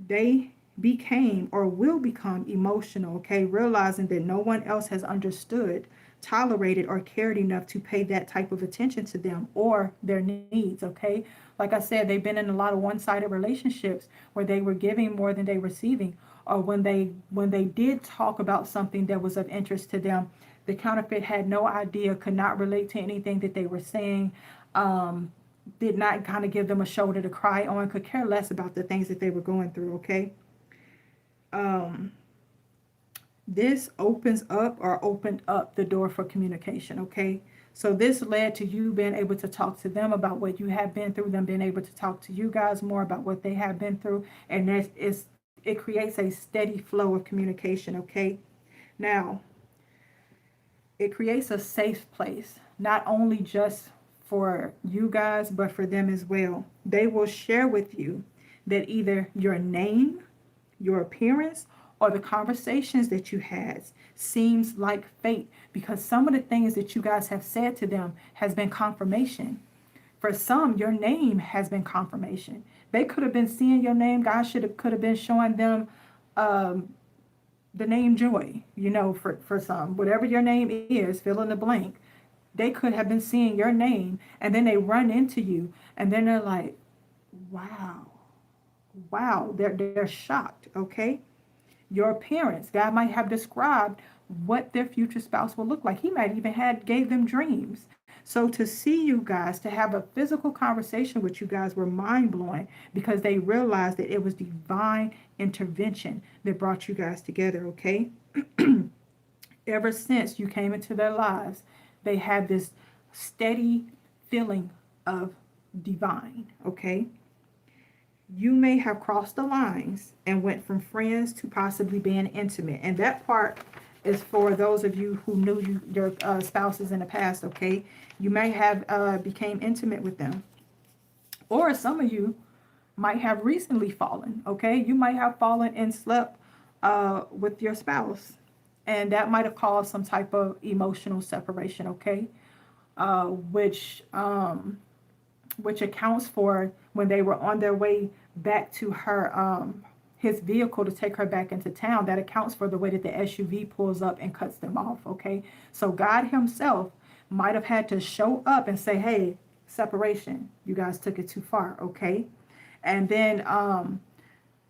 They became or will become emotional, okay? Realizing that no one else has understood, tolerated, or cared enough to pay that type of attention to them or their needs, okay? Like I said, they've been in a lot of one-sided relationships where they were giving more than they were receiving, or when they did talk about something that was of interest to them, the counterfeit had no idea, could not relate to anything that they were saying, did not kind of give them a shoulder to cry on, could care less about the things that they were going through, okay? This opens up or opened up the door for communication, okay? So this led to you being able to talk to them about what you have been through, them being able to talk to you guys more about what they have been through, and it creates a steady flow of communication, okay? Now, it creates a safe place, not only just for you guys, but for them as well. They will share with you that either your name, your appearance, or the conversations that you had seems like fate, because some of the things that you guys have said to them has been confirmation. For some, your name has been confirmation. They could have been seeing your name. God could have been showing them the name Joy, for some, whatever your name is, fill in the blank. They could have been seeing your name, and then they run into you, and then they're like, wow, they're shocked, okay? Your appearance, God might have described what their future spouse will look like. He might even gave them dreams. So to see you guys, to have a physical conversation with you guys were mind-blowing, because they realized that it was divine intervention that brought you guys together, okay? Ever since you came into their lives, they had this steady feeling of divine, okay? You may have crossed the lines and went from friends to possibly being intimate. And that part is for those of you who knew your spouses in the past, okay? You may have became intimate with them. Or some of you might have recently fallen, okay? You might have fallen and slept with your spouse. And that might have caused some type of emotional separation, okay? Which accounts for when they were on their way back to his vehicle to take her back into town. That accounts for the way that the SUV pulls up and cuts them off, okay? So God himself might have had to show up and say, hey, separation, you guys took it too far, okay? And then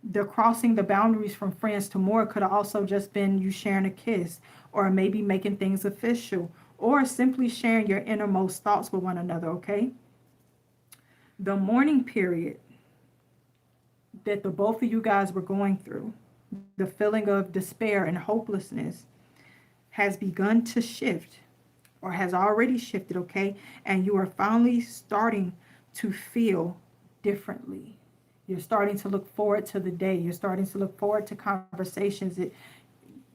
the crossing the boundaries from friends to more could have also just been you sharing a kiss, or maybe making things official, or simply sharing your innermost thoughts with one another, okay? The mourning period that the both of you guys were going through, the feeling of despair and hopelessness, has begun to shift, or has already shifted, okay? And you are finally starting to feel differently. You're starting to look forward to the day. You're starting to look forward to conversations that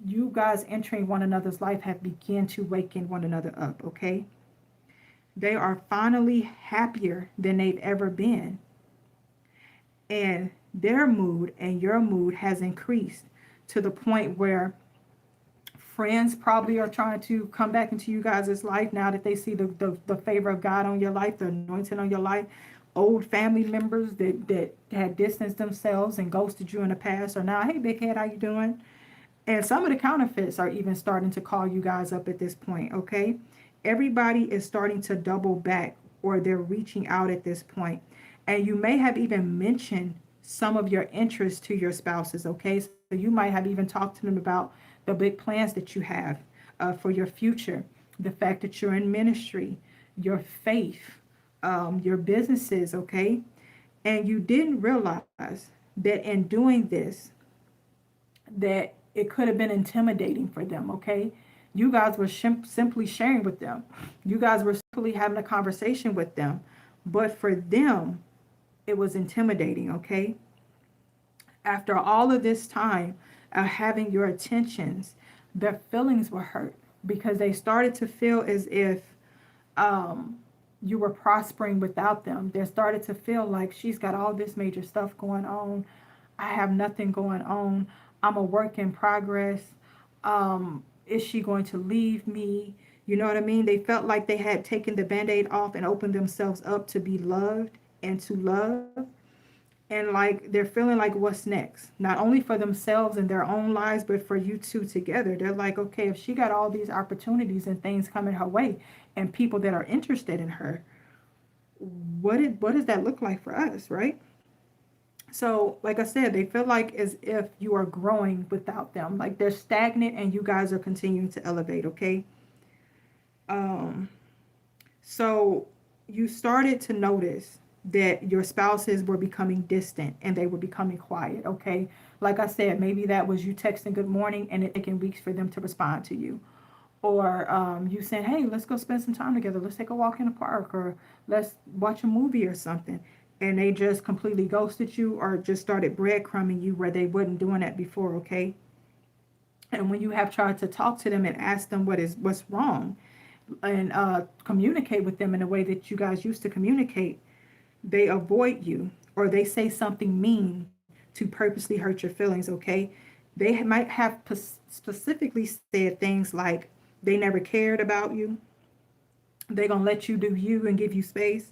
you guys entering one another's life have begun to waken one another up, okay? They are finally happier than they've ever been. And their mood and your mood has increased to the point where friends probably are trying to come back into you guys' life now that they see the favor of God on your life, the anointing on your life. Old family members that had distanced themselves and ghosted you in the past are now, hey, big head, how you doing? And some of the counterfeits are even starting to call you guys up at this point, okay? Everybody is starting to double back, or they're reaching out at this point. And you may have even mentioned some of your interests to your spouses, okay? So you might have even talked to them about the big plans that you have for your future, the fact that you're in ministry, your faith, your businesses, okay? And you didn't realize that in doing this, that it could have been intimidating for them, okay? You guys were simply sharing with them. You guys were simply having a conversation with them. But for them, it was intimidating, okay? After all of this time of having your attentions, their feelings were hurt because they started to feel as if um, you were prospering without them. They started to feel like she's got all this major stuff going on. I have nothing going on. I'm a work in progress. Is she going to leave me? You know what I mean? They felt like they had taken the band-aid off and opened themselves up to be loved and to love. And like they're feeling like, what's next? Not only for themselves and their own lives, but for you two together. They're like, okay, if she got all these opportunities and things coming her way and people that are interested in her, what does that look like for us, right? So, like I said, they feel like as if you are growing without them. Like they're stagnant and you guys are continuing to elevate, okay? Um, so you started to notice that your spouses were becoming distant and they were becoming quiet, okay? Like I said, maybe that was you texting good morning and it taking weeks for them to respond to you. Or you saying, hey, let's go spend some time together. Let's take a walk in the park or let's watch a movie or something. And they just completely ghosted you or just started breadcrumbing you where they wasn't doing that before, okay? And when you have tried to talk to them and ask them what's wrong and communicate with them in a way that you guys used to communicate, they avoid you or they say something mean to purposely hurt your feelings, okay? They might have specifically said things like they never cared about you, they're going to let you do you and give you space,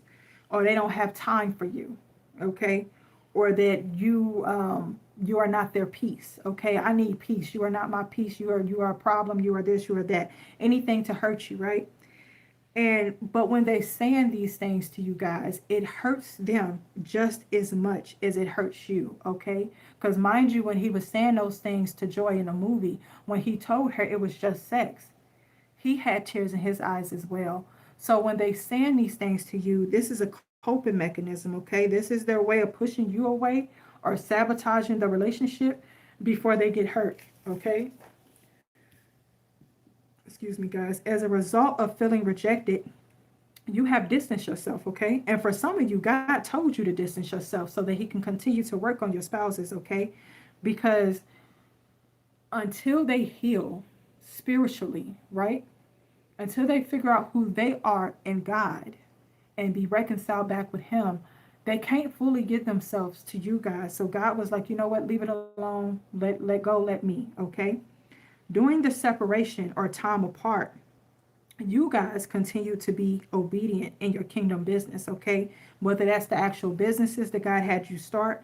or they don't have time for you, okay? Or that you are not their peace, okay? I need peace. You are not my peace. You are a problem. You are this, you are that. Anything to hurt you, right? And but when they saying these things to you guys, it hurts them just as much as it hurts you, okay? Because mind you, when he was saying those things to Joy in the movie, when he told her it was just sex, he had tears in his eyes as well. So when they saying these things to you, this is a coping mechanism, okay? This is their way of pushing you away or sabotaging the relationship before they get hurt, okay? Excuse me, guys. As a result of feeling rejected, you have distanced yourself, okay? And for some of you, God told you to distance yourself so that he can continue to work on your spouses, okay? Because until they heal spiritually, right? Until they figure out who they are in God and be reconciled back with him, they can't fully give themselves to you guys. So God was like, you know what? Leave it alone. Let go, let me, okay? During the separation or time apart, you guys continue to be obedient in your kingdom business, okay? Whether that's the actual businesses that God had you start,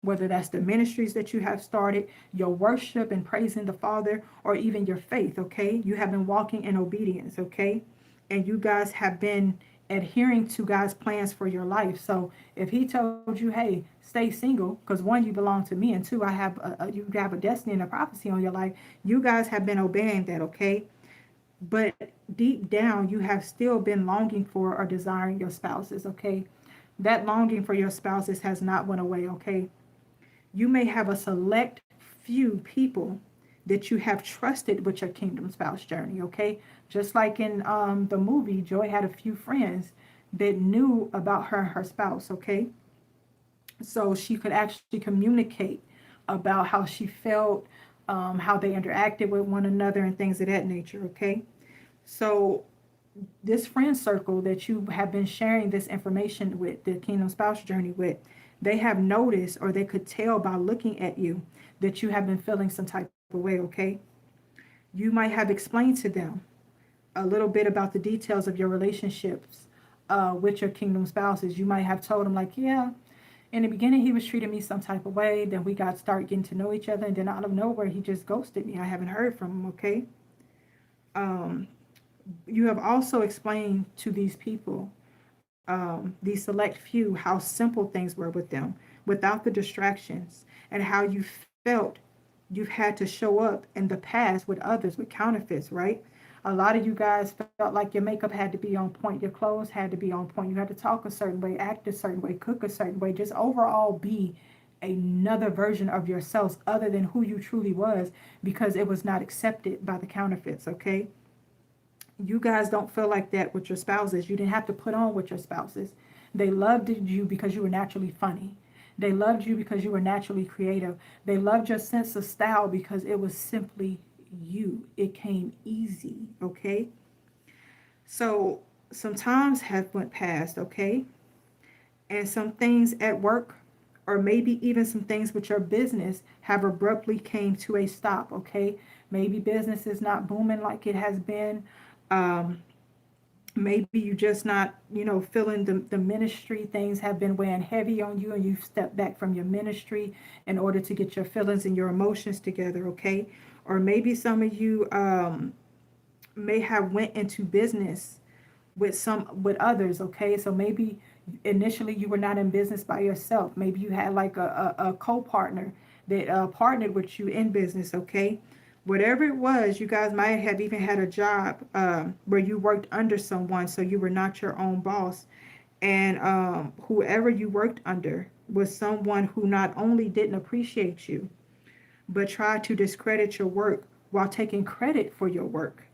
whether that's the ministries that you have started, your worship and praising the Father, or even your faith, okay? You have been walking in obedience, okay? And you guys have been adhering to God's plans for your life. So if he told you, hey, stay single, because one, you belong to me, and two, you have a destiny and a prophecy on your life, you guys have been obeying that, okay? But deep down, you have still been longing for or desiring your spouses, okay? That longing for your spouses has not went away, okay? You may have a select few people that you have trusted with your kingdom spouse journey, okay? Just like in the movie, Joy had a few friends that knew about her and her spouse, okay? So she could actually communicate about how she felt, how they interacted with one another and things of that nature, okay? So this friend circle that you have been sharing this information with, the kingdom spouse journey with, they have noticed or they could tell by looking at you that you have been feeling some type of way, okay? You might have explained to them a little bit about the details of your relationships with your kingdom spouses. You might have told them like, yeah, in the beginning he was treating me some type of way, then we got start getting to know each other, and then out of nowhere he just ghosted me. I haven't heard from him, okay? You have also explained to these people, these select few, how simple things were with them without the distractions, and how you felt you've had to show up in the past with others with counterfeits, right? A lot of you guys felt like your makeup had to be on point, your clothes had to be on point, you had to talk a certain way, act a certain way, cook a certain way, just overall be another version of yourselves other than who you truly was, because it was not accepted by the counterfeits, okay? You guys don't feel like that with your spouses. You didn't have to put on with your spouses. They loved you because you were naturally funny. They loved you because you were naturally creative. They loved your sense of style because it was simply you. It came easy, okay? So some times have went past, okay? And some things at work, or maybe even some things with your business, have abruptly came to a stop, okay? Maybe business is not booming like it has been. Um, Maybe you just not, feeling the ministry. Things have been weighing heavy on you, and you've stepped back from your ministry in order to get your feelings and your emotions together, okay? Or maybe some of you may have went into business with others, okay? So maybe initially you were not in business by yourself. Maybe you had like a co-partner that partnered with you in business, okay? Whatever it was, you guys might have even had a job where you worked under someone, so you were not your own boss. And whoever you worked under was someone who not only didn't appreciate you, but tried to discredit your work while taking credit for your work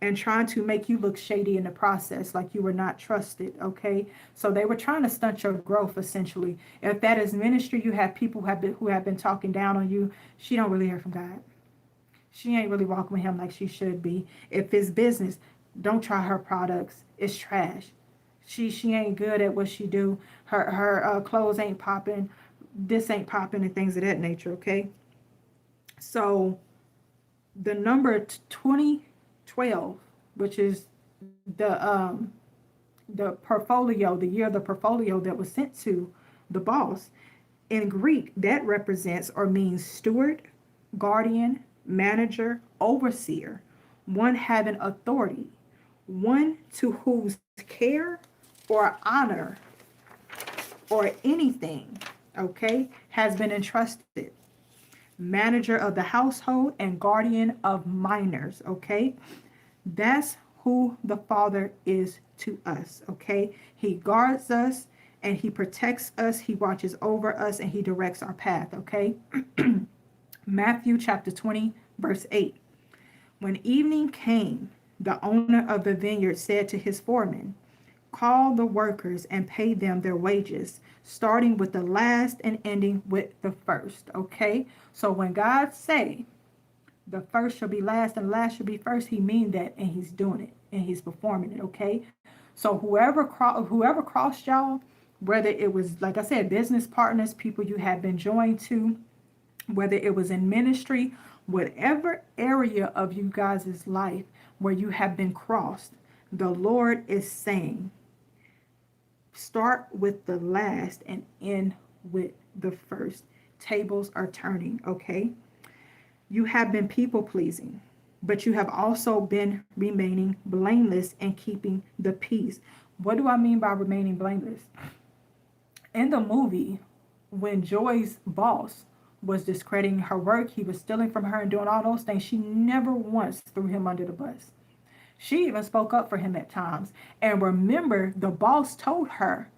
and trying to make you look shady in the process, like you were not trusted, okay? So they were trying to stunt your growth, essentially. If that is ministry, you have people who have been talking down on you. She don't really hear from God. She ain't really walking with him like she should be. If it's business, don't try her products. It's trash. She ain't good at what she do. Her clothes ain't popping. This ain't popping, and things of that nature, okay? So the number 2012, which is the portfolio, the year of the portfolio that was sent to the boss, in Greek, that represents or means steward, guardian, manager, overseer, one having authority, one to whose care or honor or anything, okay, has been entrusted. Manager of the household and guardian of minors, okay? That's who the Father is to us, okay? He guards us and he protects us, he watches over us, and he directs our path, okay? Matthew chapter 20, verse 8. When evening came, the owner of the vineyard said to his foreman, call the workers and pay them their wages, starting with the last and ending with the first, okay? So when God say the first shall be last and last shall be first, he mean that, and he's doing it, and he's performing it, okay? So whoever crossed y'all, whether it was, like I said, business partners, people you have been joined to, whether it was in ministry, whatever area of you guys' life where you have been crossed, the Lord is saying, start with the last and end with the first. Tables are turning, okay? You have been people pleasing, but you have also been remaining blameless and keeping the peace. What do I mean by remaining blameless? In the movie, when Joy's boss was discrediting her work, he was stealing from her and doing all those things, she never once threw him under the bus. She even spoke up for him at times. And remember, the boss told her,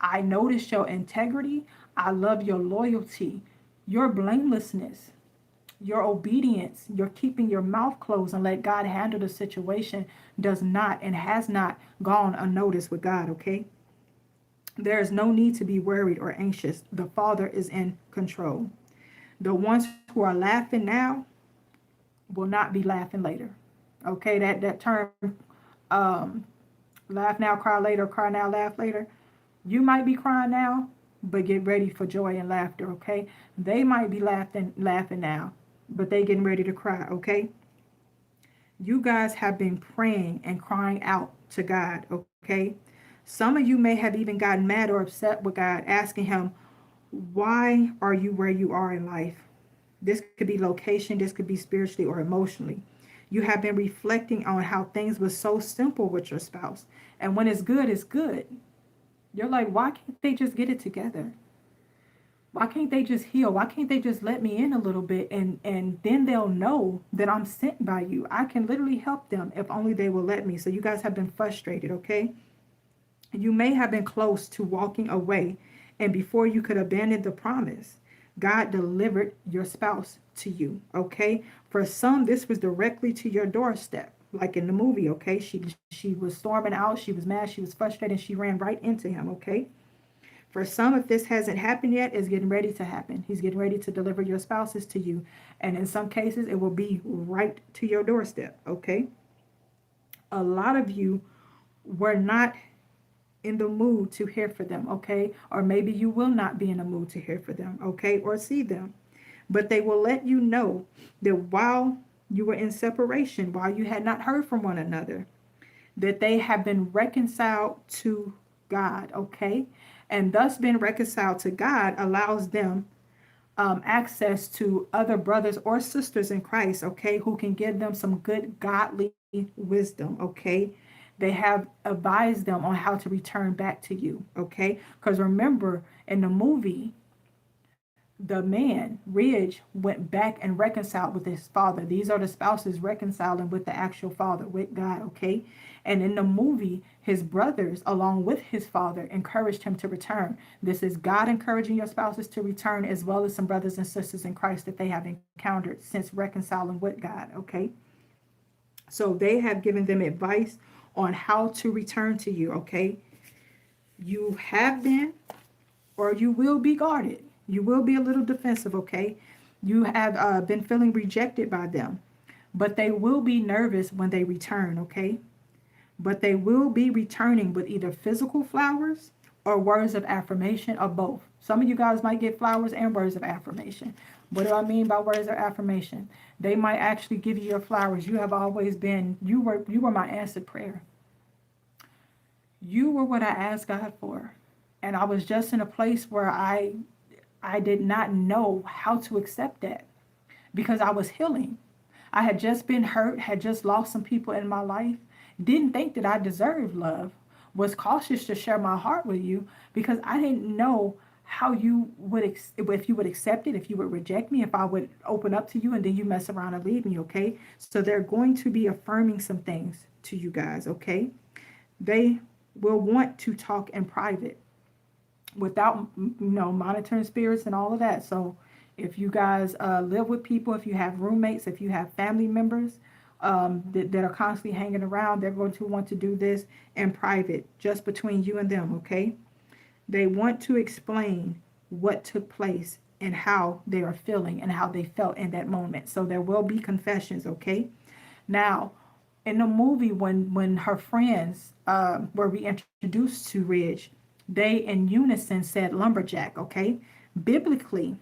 I noticed your integrity. I love your loyalty, your blamelessness, your obedience, your keeping your mouth closed and let God handle the situation does not and has not gone unnoticed with God, okay? There is no need to be worried or anxious. The Father is in control. The ones who are laughing now will not be laughing later. Okay, that term, laugh now, cry later, cry now, laugh later. You might be crying now, but get ready for joy and laughter, okay? They might be laughing now, but they getting ready to cry, okay? You guys have been praying and crying out to God, okay? Some of you may have even gotten mad or upset with God, asking him, why are you where you are in life? This could be location, this could be spiritually or emotionally. You have been reflecting on how things were so simple with your spouse. And when it's good, it's good. You're like, why can't they just get it together? Why can't they just heal? Why can't they just let me in a little bit and then they'll know that I'm sent by you? I can literally help them if only they will let me. So you guys have been frustrated, okay? You may have been close to walking away and before you could abandon the promise. God delivered your spouse to you, okay? For some, this was directly to your doorstep, like in the movie, okay? She was storming out, she was mad, she was frustrated, she ran right into him, okay? For some, if this hasn't happened yet, it's getting ready to happen. He's getting ready to deliver your spouses to you. And in some cases, it will be right to your doorstep, okay? A lot of you were not in the mood to hear for them, okay? Or maybe you will not be in the mood to hear for them, okay? Or see them. But they will let you know that while you were in separation, while you had not heard from one another, that they have been reconciled to God, okay? And thus being reconciled to God allows them access to other brothers or sisters in Christ, okay, who can give them some good godly wisdom, okay? They have advised them on how to return back to you, okay? Because remember, in the movie, the man, Ridge, went back and reconciled with his father. These are the spouses reconciling with the actual father, with God, okay? And in the movie, his brothers, along with his father, encouraged him to return. This is God encouraging your spouses to return, as well as some brothers and sisters in Christ that they have encountered since reconciling with God, okay? So they have given them advice on how to return to you, okay? You have been or you will be guarded. You will be a little defensive, okay? You have been feeling rejected by them, but they will be nervous when they return, okay? But they will be returning with either physical flowers or words of affirmation or both. Some of you guys might get flowers and words of affirmation. What do I mean by words of affirmation? They might actually give you your flowers. You have always been, you were my answered prayer. You were what I asked God for. And I was just in a place where I did not know how to accept that because I was healing. I had just been hurt, had just lost some people in my life, didn't think that I deserved love, was cautious to share my heart with you because I didn't know how you would, if you would accept it, if you would reject me, if I would open up to you and then you mess around and leave me, okay? So they're going to be affirming some things to you guys, okay? They will want to talk in private without, monitoring spirits and all of that. So if you guys live with people, if you have roommates, if you have family members that are constantly hanging around, they're going to want to do this in private, just between you and them, okay? They want to explain what took place and how they are feeling and how they felt in that moment. So there will be confessions, okay? Now, in the movie, when her friends were reintroduced to Ridge, they in unison said lumberjack, okay? Biblically,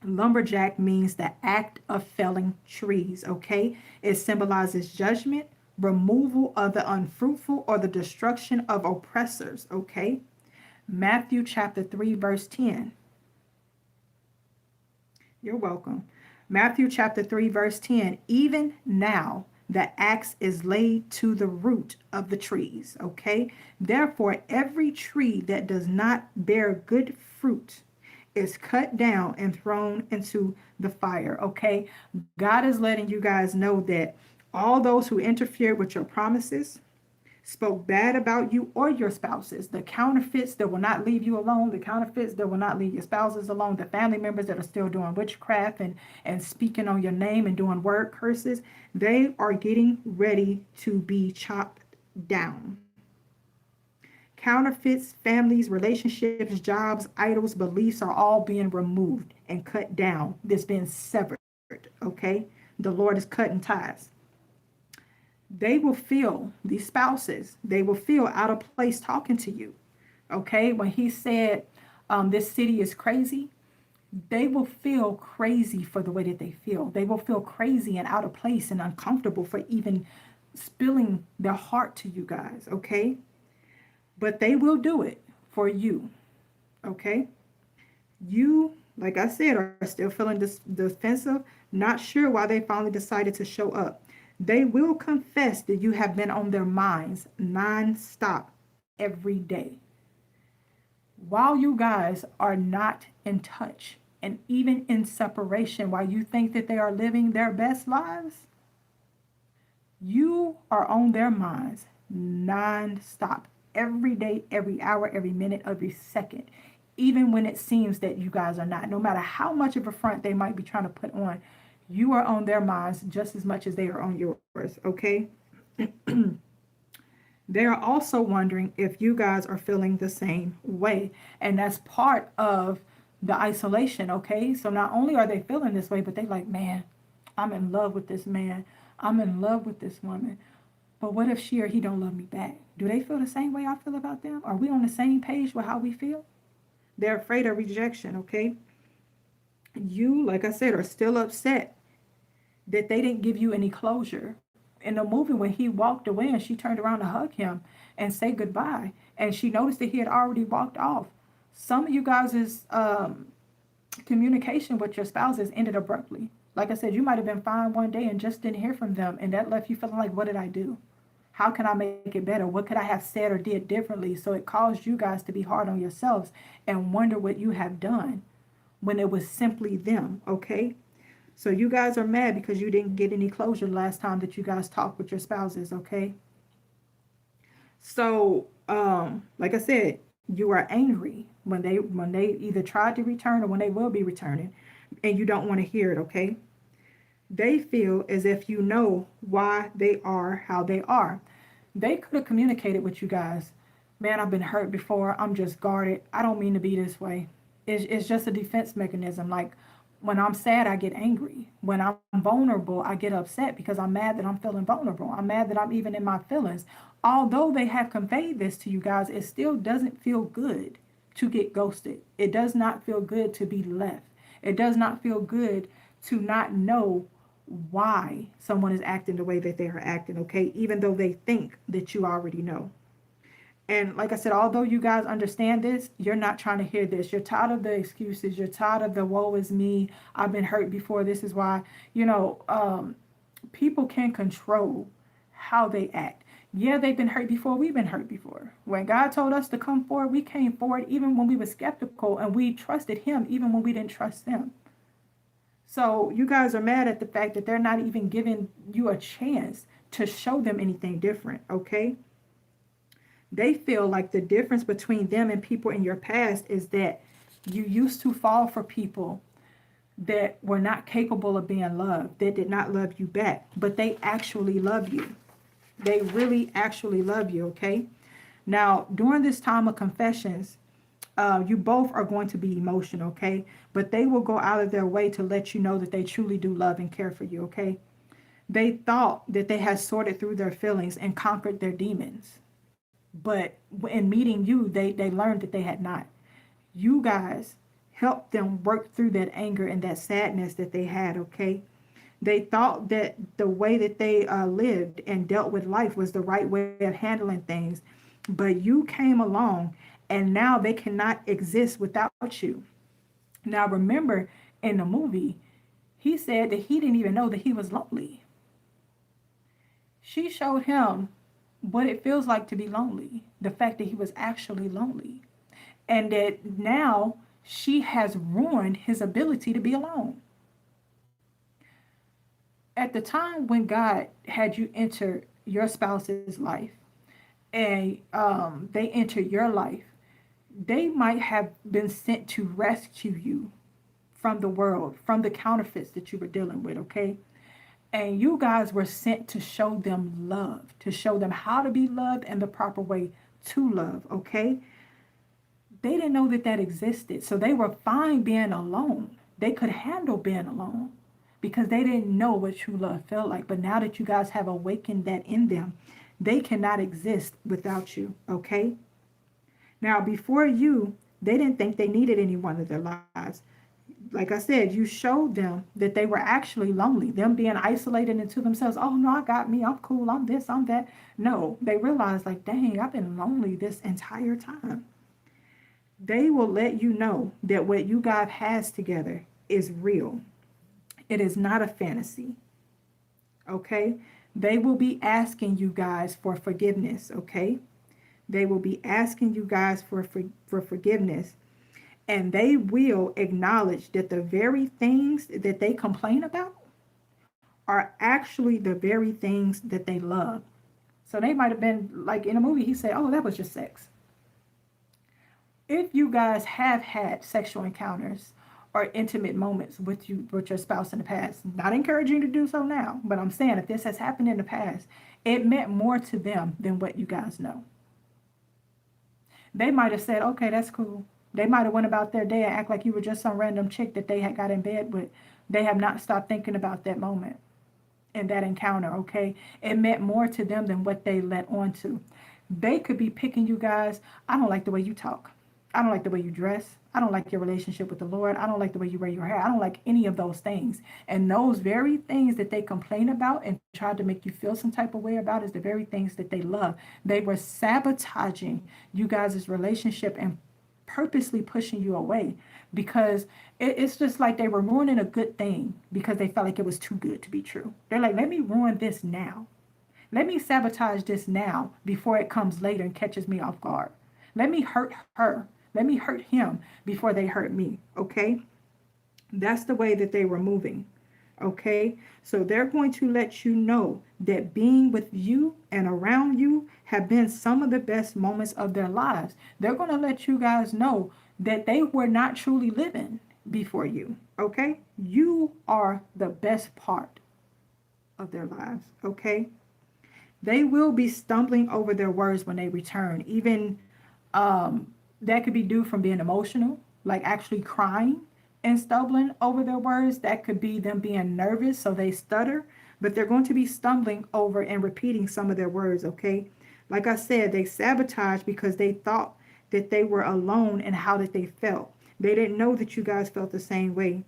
lumberjack means the act of felling trees, okay? It symbolizes judgment, removal of the unfruitful, or the destruction of oppressors, okay? Matthew chapter 3, verse 10. You're welcome. Matthew chapter 3, verse 10. Even now, the axe is laid to the root of the trees. Okay. Therefore, every tree that does not bear good fruit is cut down and thrown into the fire. Okay. God is letting you guys know that all those who interfered with your promises, spoke bad about you or your spouses, the counterfeits that will not leave you alone, the counterfeits that will not leave your spouses alone, the family members that are still doing witchcraft and speaking on your name and doing word curses, they are getting ready to be chopped down. Counterfeits, families, relationships, jobs, idols, beliefs are all being removed and cut down. This being severed, okay? The Lord is cutting ties. They will feel, these spouses, they will feel out of place talking to you. Okay, when he said this city is crazy, they will feel crazy for the way that they feel. They will feel crazy and out of place and uncomfortable for even spilling their heart to you guys, okay? But they will do it for you, okay? You, like I said, are still feeling defensive, not sure why they finally decided to show up. They will confess that you have been on their minds nonstop every day. While you guys are not in touch and even in separation, while you think that they are living their best lives, you are on their minds nonstop every day, every hour, every minute, every second. even when it seems that you guys are not. No matter how much of a front they might be trying to put on, you are on their minds just as much as they are on yours, okay? They are also wondering if you guys are feeling the same way. And that's part of the isolation, okay? So not only are they feeling this way, but they like, man, I'm in love with this man. I'm in love with this woman. But what if she or he don't love me back? Do they feel the same way I feel about them? Are we on the same page with how we feel? They're afraid of rejection, okay? You, like I said, are still upset that they didn't give you any closure. In the movie, when he walked away and she turned around to hug him and say goodbye, and she noticed that he had already walked off. Some of you guys' communication with your spouses ended abruptly. Like I said, you might have been fine one day and just didn't hear from them, and that left you feeling like, what did I do? How can I make it better? What could I have said or did differently? So it caused you guys to be hard on yourselves and wonder what you have done when it was simply them, okay? So you guys are mad because you didn't get any closure last time that you guys talked with your spouses, okay? So, like I said, you are angry when they either tried to return or when they will be returning, and you don't want to hear it, okay? They feel as if you know why they are how they are. They could have communicated with you guys. Man, I've been hurt before. I'm just guarded. I don't mean to be this way. It's just a defense mechanism. Like when I'm sad, I get angry. When I'm vulnerable, I get upset because I'm mad that I'm feeling vulnerable. I'm mad that I'm even in my feelings. Although they have conveyed this to you guys, it still doesn't feel good to get ghosted. It does not feel good to be left. It does not feel good to not know why someone is acting the way that they are acting, okay? Even though they think that you already know. And like I said, although you guys understand this, you're not trying to hear this. You're tired of the excuses. You're tired of the woe is me. I've been hurt before. This is why, people can control how they act. Yeah, they've been hurt before. We've been hurt before. When God told us to come forward, we came forward even when we were skeptical, and we trusted him even when we didn't trust them. So you guys are mad at the fact that they're not even giving you a chance to show them anything different, okay? They feel like the difference between them and people in your past is that you used to fall for people that were not capable of being loved, that did not love you back, but they actually love you. They really actually love you, okay? Now, during this time of confessions, you both are going to be emotional, okay? But they will go out of their way to let you know that they truly do love and care for you, okay? They thought that they had sorted through their feelings and conquered their demons. But in meeting you, they learned that they had not. You guys helped them work through that anger and that sadness that they had, okay? They thought that the way that they lived and dealt with life was the right way of handling things. But you came along and now they cannot exist without you. Now, remember in the movie, he said that he didn't even know that he was lonely. She showed him what it feels like to be lonely, the fact that he was actually lonely, and that now she has ruined his ability to be alone. At the time when God had you enter your spouse's life and they enter your life, they might have been sent to rescue you from the world, from the counterfeits that you were dealing with, okay? And you guys were sent to show them love, to show them how to be loved and the proper way to love, okay? They didn't know that that existed, so they were fine being alone. They could handle being alone because they didn't know what true love felt like. But now that you guys have awakened that in them, they cannot exist without you, okay? Now, before you, they didn't think they needed anyone in their lives. Like I said, you showed them that they were actually lonely, them being isolated into themselves. Oh, no, I got me. I'm cool. I'm this, I'm that. No, they realized like, dang, I've been lonely this entire time. They will let you know that what you guys has together is real. It is not a fantasy. Okay? They will be asking you guys for forgiveness. Okay? They will be asking you guys for forgiveness. And they will acknowledge that the very things that they complain about are actually the very things that they love. So they might have been, like in a movie, he said, oh, that was just sex. if you guys have had sexual encounters or intimate moments with your spouse in the past, not encouraging you to do so now, but I'm saying if this has happened in the past, it meant more to them than what you guys know. They might have said, okay, that's cool. They might have went about their day and act like you were just some random chick that they had got in bed with. They have not stopped thinking about that moment and that encounter, okay? It meant more to them than what they let on to. They could be picking you guys. I don't like the way you talk. I don't like the way you dress. I don't like your relationship with the Lord. I don't like the way you wear your hair. I don't like any of those things. And those very things that they complain about and try to make you feel some type of way about is the very things that they love. They were sabotaging you guys' relationship and purposely pushing you away because it's just like they were ruining a good thing because they felt like it was too good to be true. They're like, let me ruin this now. Let me sabotage this now before it comes later and catches me off guard. Let me hurt her. Let me hurt him before they hurt me. Okay? That's the way that they were moving. Okay? So they're going to let you know that being with you and around you have been some of the best moments of their lives. They're going to let you guys know that they were not truly living before you. Okay? You are the best part of their lives. Okay? They will be stumbling over their words when they return. Even that could be due from being emotional, like actually crying and stumbling over their words. That could be them being nervous, so they stutter. But they're going to be stumbling over and repeating some of their words, okay? Like I said, they sabotaged because they thought that they were alone in how that they felt. They didn't know that you guys felt the same way.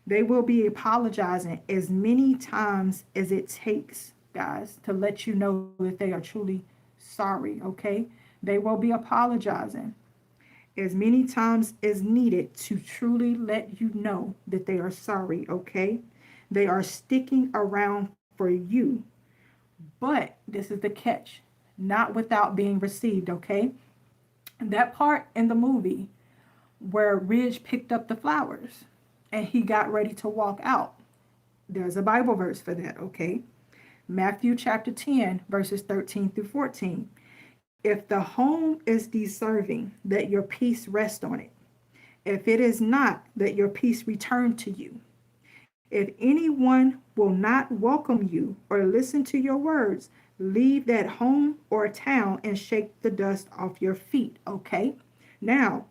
They will be apologizing as many times as it takes, guys, to let you know that they are truly sorry, okay? They will be apologizing as many times as needed to truly let you know that they are sorry, okay? They are sticking around for you. But this is the catch, not without being received, okay? That part in the movie where Ridge picked up the flowers and he got ready to walk out. There's a Bible verse for that, okay? Matthew chapter 10, verses 13 through 14. If the home is deserving, let your peace rest on it. If it is not, let your peace return to you. If anyone will not welcome you or listen to your words, leave that home or town and shake the dust off your feet, okay? Now,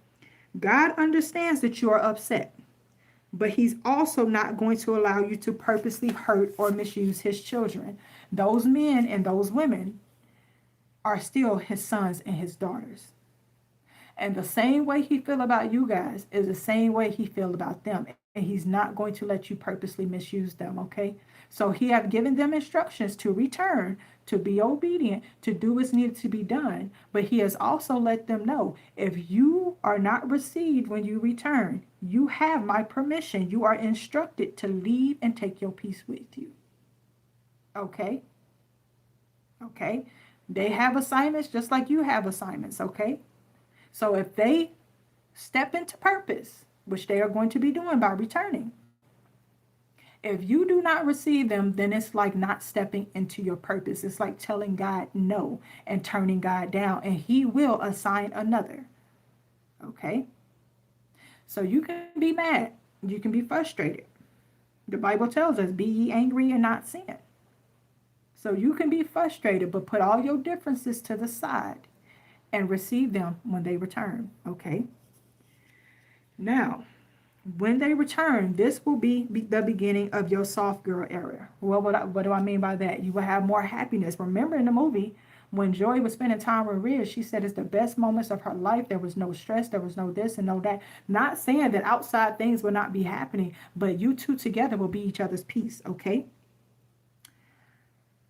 God understands that you are upset, but he's also not going to allow you to purposely hurt or misuse his children. Those men and those women are still his sons and his daughters. And the same way he feel about you guys is the same way he feel about them. And he's not going to let you purposely misuse them, okay? So he have given them instructions to return, to be obedient, to do what's needed to be done. But he has also let them know, if you are not received when you return, you have my permission. You are instructed to leave and take your peace with you. Okay? Okay? They have assignments just like you have assignments, okay? So if they step into purpose, which they are going to be doing by returning, if you do not receive them, then it's like not stepping into your purpose. It's like telling God no and turning God down, and he will assign another. Okay? So you can be mad. You can be frustrated. The Bible tells us, be ye angry and not sin. So you can be frustrated, but put all your differences to the side and receive them when they return. Okay? Now, when they return, this will be the beginning of your soft girl era. Well, what do I mean by that? You will have more happiness. Remember in the movie, when Joy was spending time with Riz, she said it's the best moments of her life. There was no stress. There was no this and no that. Not saying that outside things will not be happening, but you two together will be each other's peace, okay?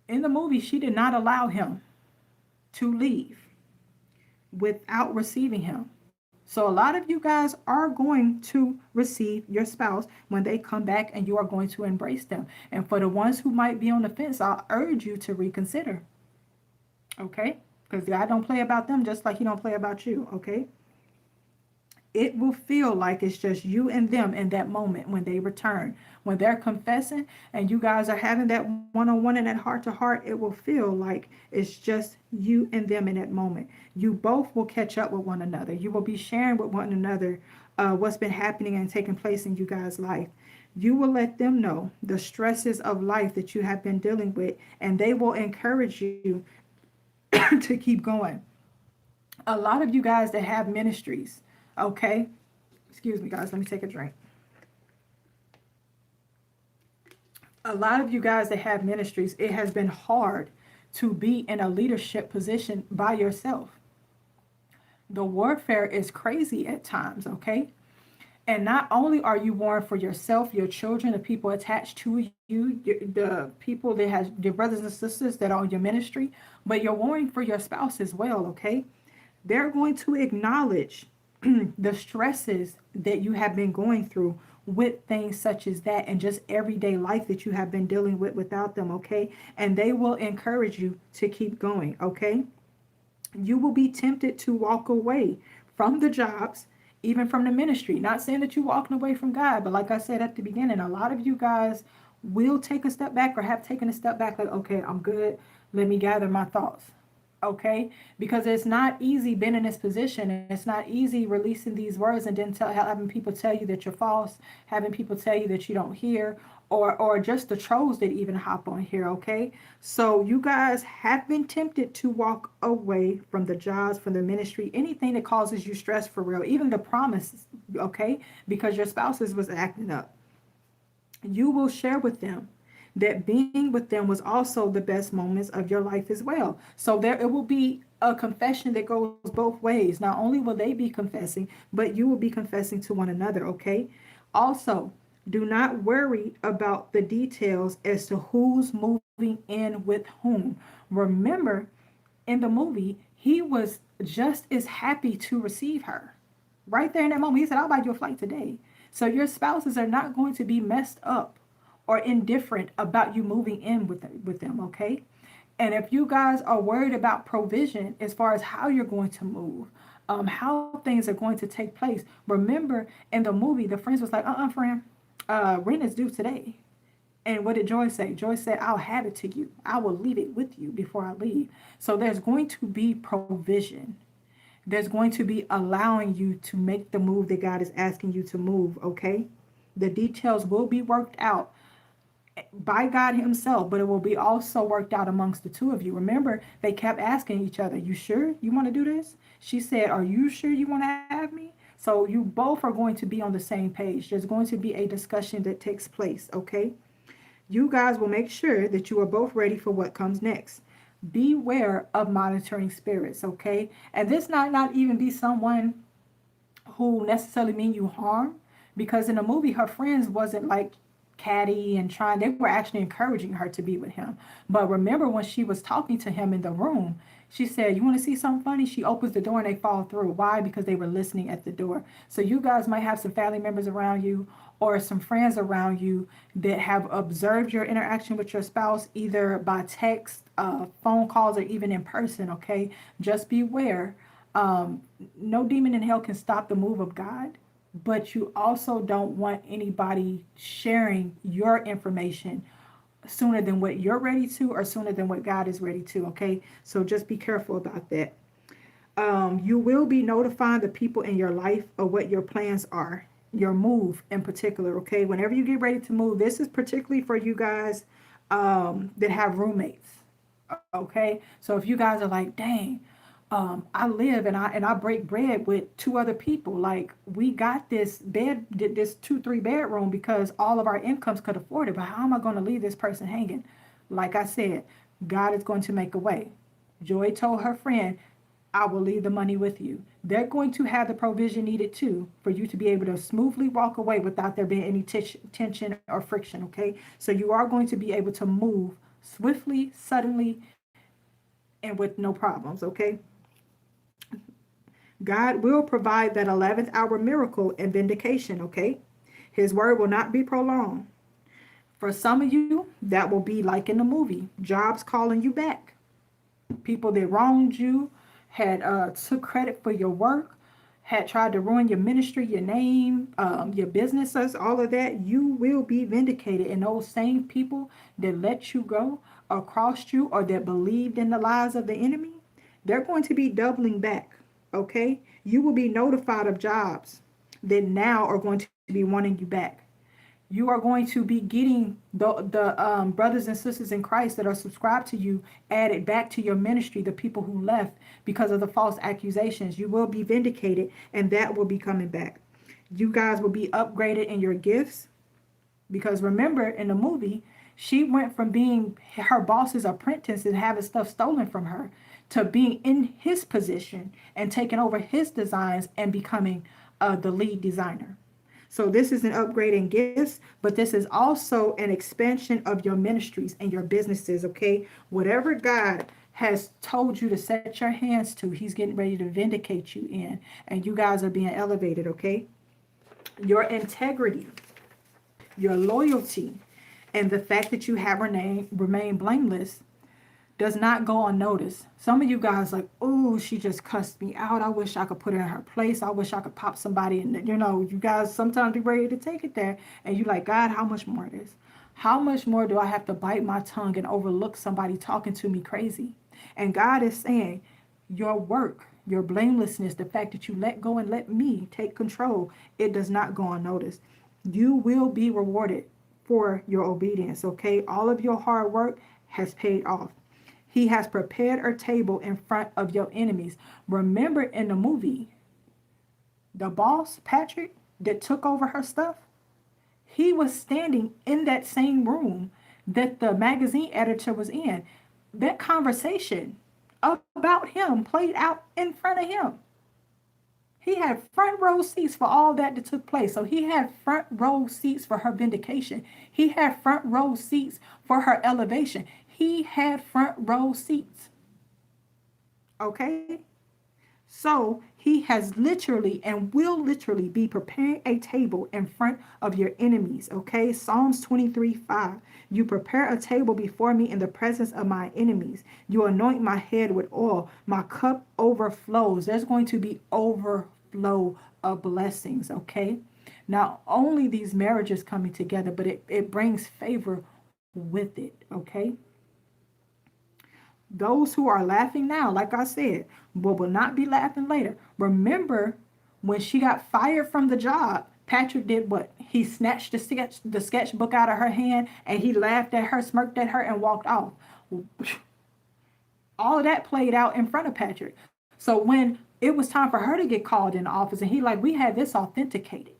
In the movie, she did not allow him to leave without receiving him. So a lot of you guys are going to receive your spouse when they come back, and you are going to embrace them. And for the ones who might be on the fence, I'll urge you to reconsider. Okay? Because God don't play about them just like he don't play about you. Okay? It will feel like it's just you and them in that moment when they return. When they're confessing and you guys are having that one-on-one and that heart-to-heart, it will feel like it's just you and them in that moment. You both will catch up with one another. You will be sharing with one another what's been happening and taking place in you guys' life. You will let them know the stresses of life that you have been dealing with, and they will encourage you to keep going. A lot of you guys that have ministries, okay? Excuse me, guys, let me take a drink. A lot of you guys that have ministries, it has been hard to be in a leadership position by yourself. The warfare is crazy at times, okay? And not only are you warring for yourself, your children, the people attached to you, the people that have your brothers and sisters that are in your ministry, but you're warring for your spouse as well, okay? They're going to acknowledge the stresses that you have been going through with things such as that and just everyday life that you have been dealing with without them, okay? And they will encourage you to keep going, okay? You will be tempted to walk away from the jobs, even from the ministry. Not saying that you're walking away from God, but like I said at the beginning, a lot of you guys will take a step back or have taken a step back, like, okay, I'm good. Let me gather my thoughts. Okay, because it's not easy being in this position. It's not easy releasing these words and then having people tell you that you're false, having people tell you that you don't hear, or just the trolls that even hop on here. Okay, so you guys have been tempted to walk away from the jobs, from the ministry, anything that causes you stress for real, even the promises. Okay, because your spouses was acting up. You will share with them that being with them was also the best moments of your life as well. So there it will be a confession that goes both ways. Not only will they be confessing, but you will be confessing to one another, okay? Also, do not worry about the details as to who's moving in with whom. Remember, in the movie, he was just as happy to receive her. Right there in that moment, he said, I'll buy you a flight today. So your spouses are not going to be messed up or indifferent about you moving in with them, okay? And if you guys are worried about provision as far as how you're going to move, how things are going to take place, remember in the movie, the friends was like, friend, rent is due today. And what did Joy say? Joy said, I'll have it to you. I will leave it with you before I leave. So there's going to be provision. There's going to be allowing you to make the move that God is asking you to move, okay? The details will be worked out by God himself, but it will be also worked out amongst the two of you. Remember, they kept asking each other, you sure you want to do this? She said, are you sure you want to have me? So you both are going to be on the same page. There's going to be a discussion that takes place, okay? You guys will make sure that you are both ready for what comes next. Beware of monitoring spirits, okay? And this might not even be someone who necessarily mean you harm, because in the movie, her friends wasn't like catty and trying, they were actually encouraging her to be with him. But remember when she was talking to him in the room, she said, you want to see something funny? She opens the door and they fall through. Why? Because they were listening at the door. So you guys might have some family members around you or some friends around you that have observed your interaction with your spouse, either by text, phone calls, or even in person, okay? Just beware. No demon in hell can stop the move of God, but you also don't want anybody sharing your information sooner than what you're ready to or sooner than what God is ready to, okay? So just be careful about that. You will be notifying the people in your life of what your plans are, your move in particular, okay? Whenever you get ready to move, this is particularly for you guys that have roommates, okay? So if you guys are like, dang, I live and I break bread with two other people. Like, we got this bed, this 2-3 bedroom because all of our incomes could afford it. But how am I going to leave this person hanging? Like I said, God is going to make a way. Joy told her friend, I will leave the money with you. They're going to have the provision needed too for you to be able to smoothly walk away without there being any tension or friction, okay? So you are going to be able to move swiftly, suddenly, and with no problems, okay? God will provide that 11th hour miracle and vindication, okay? His word will not be prolonged. For some of you, that will be like in the movie, jobs calling you back. People that wronged you, had took credit for your work, had tried to ruin your ministry, your name, your businesses, all of that, you will be vindicated. And those same people that let you go or crossed you or that believed in the lies of the enemy, they're going to be doubling back. Okay? You will be notified of jobs that now are going to be wanting you back. You are going to be getting the brothers and sisters in Christ that are subscribed to you added back to your ministry, the people who left because of the false accusations. You will be vindicated, and that will be coming back. You guys will be upgraded in your gifts, because remember, in the movie, she went from being her boss's apprentice and having stuff stolen from her to being in his position and taking over his designs and becoming the lead designer. So this is an upgrade in gifts, but this is also an expansion of your ministries and your businesses, okay? Whatever God has told you to set your hands to, he's getting ready to vindicate you in, and you guys are being elevated, okay? Your integrity, your loyalty, and the fact that you have remained blameless does not go unnoticed. Some of you guys like, oh, she just cussed me out. I wish I could put her in her place. I wish I could pop somebody in. You know, you guys sometimes be ready to take it there. And you like, God, how much more of this? How much more do I have to bite my tongue and overlook somebody talking to me crazy? And God is saying, your work, your blamelessness, the fact that you let go and let me take control, it does not go unnoticed. You will be rewarded for your obedience, okay? All of your hard work has paid off. He has prepared a table in front of your enemies. Remember in the movie, the boss, Patrick, that took over her stuff, he was standing in that same room that the magazine editor was in. That conversation about him played out in front of him. He had front row seats for all that took place. So he had front row seats for her vindication. He had front row seats for her elevation. He had front row seats. Okay? So he has literally and will literally be preparing a table in front of your enemies. Okay? Psalms 23:5. You prepare a table before me in the presence of my enemies. You anoint my head with oil. My cup overflows. There's going to be overflow of blessings. Okay? Not only these marriages coming together, but it brings favor with it. Okay? Those who are laughing now, like I said, will not be laughing later. Remember, when she got fired from the job, Patrick did what? He snatched the sketchbook out of her hand, and he laughed at her, smirked at her, and walked off. All of that played out in front of Patrick. So when it was time for her to get called in the office, and he like, we had this authenticated.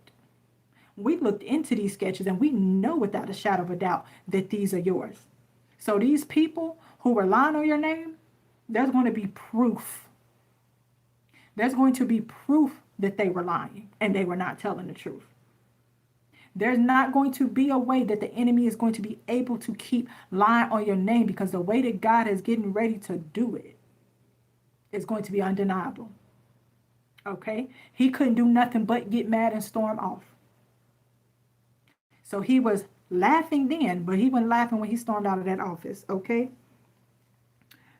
We looked into these sketches, and we know without a shadow of a doubt that these are yours. So these people who were lying on your name, there's going to be proof. There's going to be proof that they were lying and they were not telling the truth. There's not going to be a way that the enemy is going to be able to keep lying on your name, because the way that God is getting ready to do it is going to be undeniable. Okay? He couldn't do nothing but get mad and storm off. So he was laughing then, but he wasn't laughing when he stormed out of that office. Okay?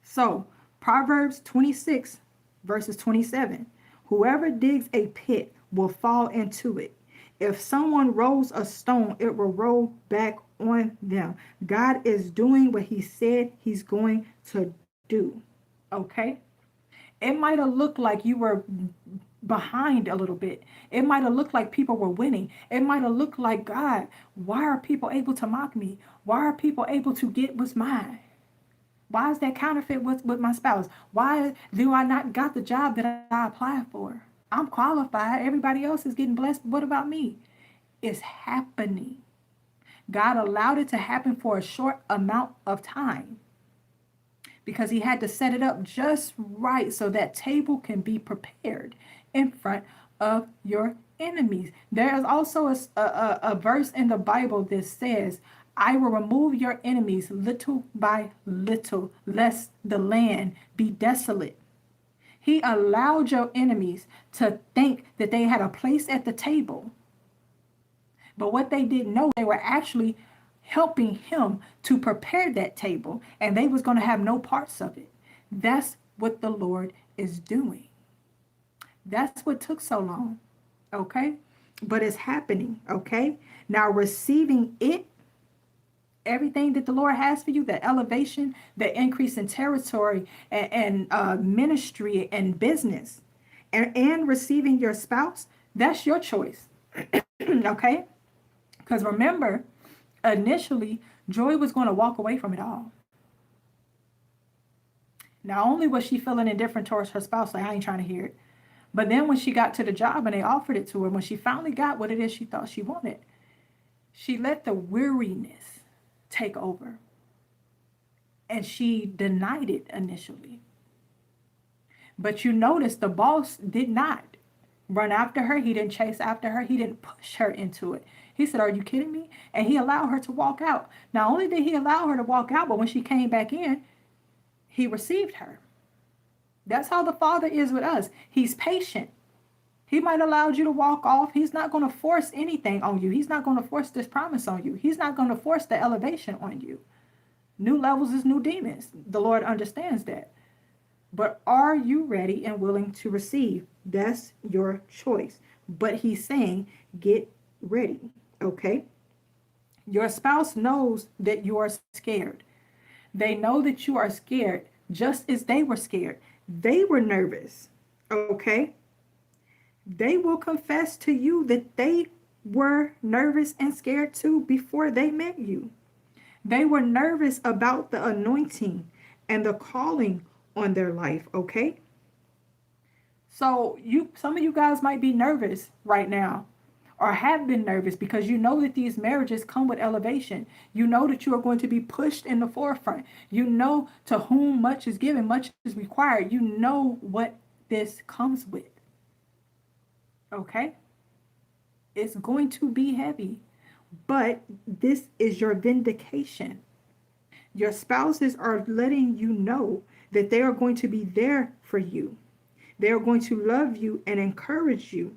So, Proverbs 26, verses 27. Whoever digs a pit will fall into it. If someone rolls a stone, it will roll back on them. God is doing what he said he's going to do. Okay? It might have looked like you were behind a little bit. It might have looked like people were winning. It might have looked like, God, why are people able to mock me? Why are people able to get what's mine? Why is that counterfeit with my spouse? Why do I not got the job that I applied for? I'm qualified. Everybody else is getting blessed. What about me? It's happening. God allowed it to happen for a short amount of time because he had to set it up just right so that table can be prepared in front of your enemies. There's also a verse in the Bible that says, I will remove your enemies little by little, lest the land be desolate. He allowed your enemies to think that they had a place at the table. But what they didn't know, they were actually helping him to prepare that table, and they was going to have no parts of it. That's what the Lord is doing. That's what took so long. Okay. But it's happening. Okay. Now receiving it, everything that the Lord has for you, the elevation, the increase in territory and ministry and business, and receiving your spouse, that's your choice. Okay. Because remember, initially, Joy was going to walk away from it all. Not only was she feeling indifferent towards her spouse, like, I ain't trying to hear it. But then when she got to the job and they offered it to her, when she finally got what it is she thought she wanted, she let the weariness take over. And she denied it initially. But you notice the boss did not run after her. He didn't chase after her. He didn't push her into it. He said, are you kidding me? And he allowed her to walk out. Not only did he allow her to walk out, but when she came back in, he received her. That's how the Father is with us. He's patient. He might have allowed you to walk off. He's not going to force anything on you. He's not going to force this promise on you. He's not going to force the elevation on you. New levels is new demons. The Lord understands that. But are you ready and willing to receive? That's your choice. But he's saying, get ready. Okay? Your spouse knows that you are scared. They know that you are scared just as they were scared. They were nervous. Okay? They will confess to you that they were nervous and scared too before they met you. They were nervous about the anointing and the calling on their life, okay? So some of you guys might be nervous right now or have been nervous because you know that these marriages come with elevation. You know that you are going to be pushed in the forefront. You know to whom much is given, much is required. You know what this comes with. Okay? It's going to be heavy, but this is your vindication. Your spouses are letting you know that they are going to be there for you. They are going to love you and encourage you.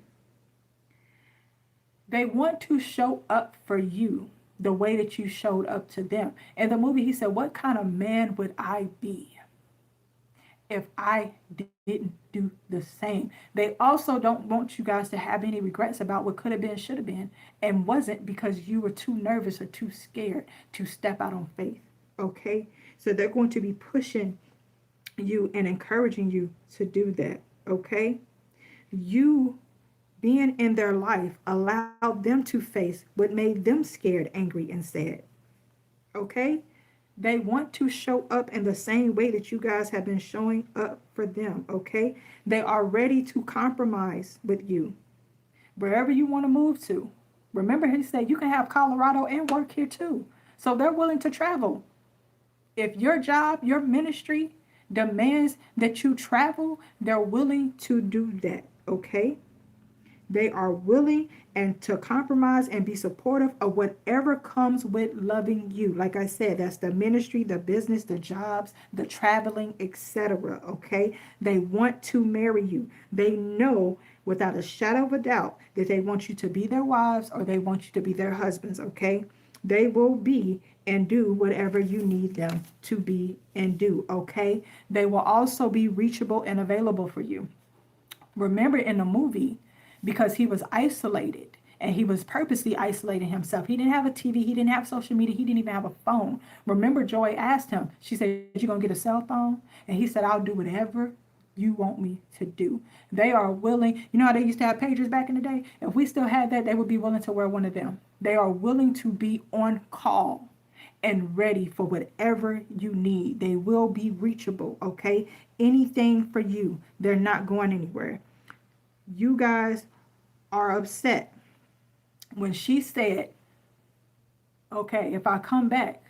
They want to show up for you the way that you showed up to them. In the movie, he said, what kind of man would I be if I didn't do the same? They also don't want you guys to have any regrets about what could have been, should have been, and wasn't because you were too nervous or too scared to step out on faith. Okay? So they're going to be pushing you and encouraging you to do that. Okay? You being in their life allowed them to face what made them scared, angry, and sad. Okay? They want to show up in the same way that you guys have been showing up for them. Okay? They are ready to compromise with you wherever you want to move to. Remember, he said you can have Colorado and work here too. So they're willing to travel. If your job, your ministry demands that you travel, they're willing to do that. Okay? They are willing and to compromise and be supportive of whatever comes with loving you. Like I said, that's the ministry, the business, the jobs, the traveling, etc. Okay? They want to marry you. They know without a shadow of a doubt that they want you to be their wives or they want you to be their husbands. Okay? They will be and do whatever you need them to be and do. Okay? They will also be reachable and available for you. Remember in the movie, because he was isolated and he was purposely isolating himself. He didn't have a TV. He didn't have social media. He didn't even have a phone. Remember, Joy asked him, she said, you going to get a cell phone? And he said, I'll do whatever you want me to do. They are willing. You know how they used to have pagers back in the day? If we still had that, they would be willing to wear one of them. They are willing to be on call and ready for whatever you need. They will be reachable, okay? Anything for you. They're not going anywhere. You guys are upset when she said, okay, if I come back,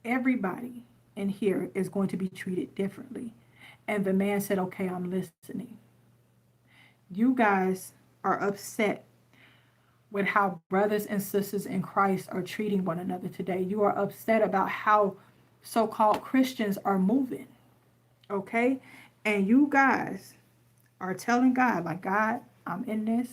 everybody in here is going to be treated differently. And the man said, okay, I'm listening. You guys are upset with how brothers and sisters in Christ are treating one another today. You are upset about how so-called Christians are moving, okay? And you guys are telling God, like, God, I'm in this,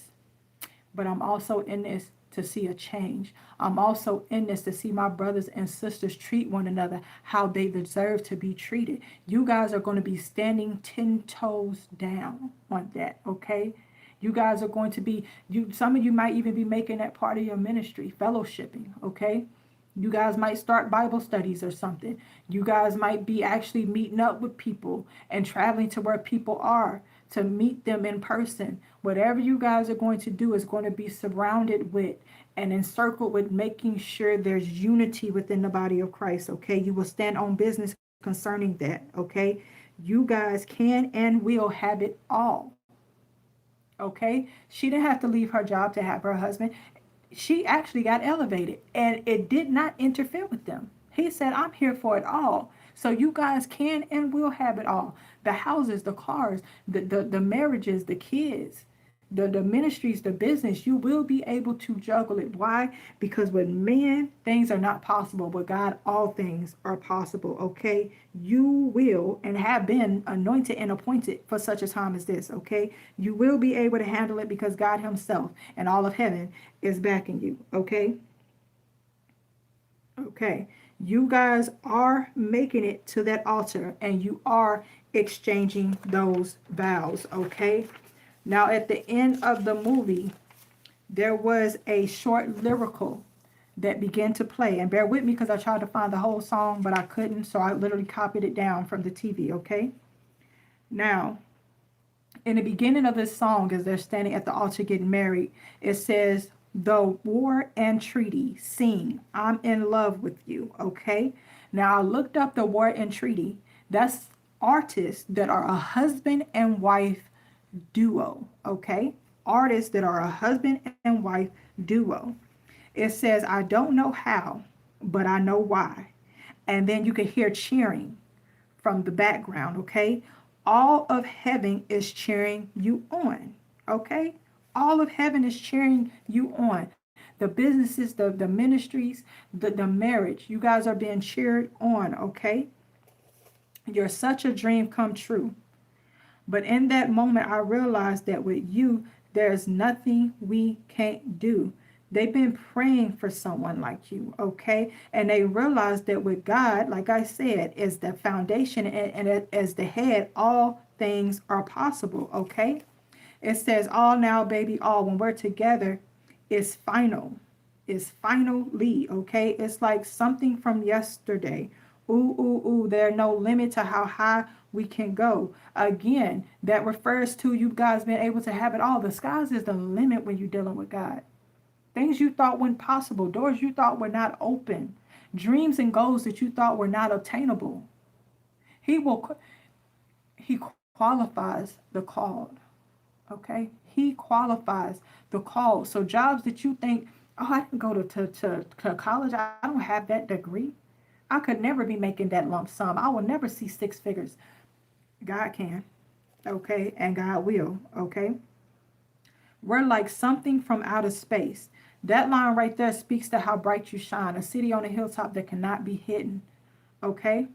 but I'm also in this to see a change. I'm also in this to see my brothers and sisters treat one another how they deserve to be treated. You guys are going to be standing 10 toes down on that, okay? You guys are going to be, some of you might even be making that part of your ministry, fellowshipping, okay? You guys might start Bible studies or something. You guys might be actually meeting up with people and traveling to where people are to meet them in person. Whatever you guys are going to do is going to be surrounded with and encircled with making sure there's unity within the body of Christ, okay? You will stand on business concerning that, okay? You guys can and will have it all, okay? She didn't have to leave her job to have her husband. She actually got elevated and it did not interfere with them. He said, I'm here for it all. So you guys can and will have it all. The houses, the cars, the marriages, the kids, the ministries, the business, you will be able to juggle it. Why? Because with man, things are not possible. With God, all things are possible, okay? You will and have been anointed and appointed for such a time as this, okay? You will be able to handle it because God himself and all of heaven is backing you, okay? Okay. You guys are making it to that altar and you are exchanging those vows, okay? Now, at the end of the movie, there was a short lyrical that began to play. And bear with me because I tried to find the whole song, but I couldn't. So I literally copied it down from the TV, okay? Now, in the beginning of this song, as they're standing at the altar getting married, it says, the war and treaty, sing, I'm in love with you, okay? Now, I looked up the war and treaty. That's artists that are a husband and wife duo, okay? Artists that are a husband and wife duo. It says, I don't know how, but I know why. And then you can hear cheering from the background, okay? All of heaven is cheering you on, okay? All of heaven is cheering you on. The businesses, the ministries, the marriage, you guys are being cheered on, okay? You're such a dream come true. But in that moment, I realized that with you, there's nothing we can't do. They've been praying for someone like you, okay? And they realized that with God, like I said, is the foundation and as the head, all things are possible, okay? It says all now, baby, all. When we're together, is final. It's finally, okay? It's like something from yesterday. Ooh, ooh, ooh, there's no limit to how high we can go. Again, that refers to you guys being able to have it all. The skies is the limit when you're dealing with God. Things you thought weren't possible, doors you thought were not open, dreams and goals that you thought were not obtainable. He qualifies the called, okay? He qualifies the called. So jobs that you think, oh, I didn't go to college, I don't have that degree. I could never be making that lump sum. I will never see six figures. God can, okay? And God will, okay? We're like something from outer space. That line right there speaks to how bright you shine. A city on a hilltop that cannot be hidden, okay?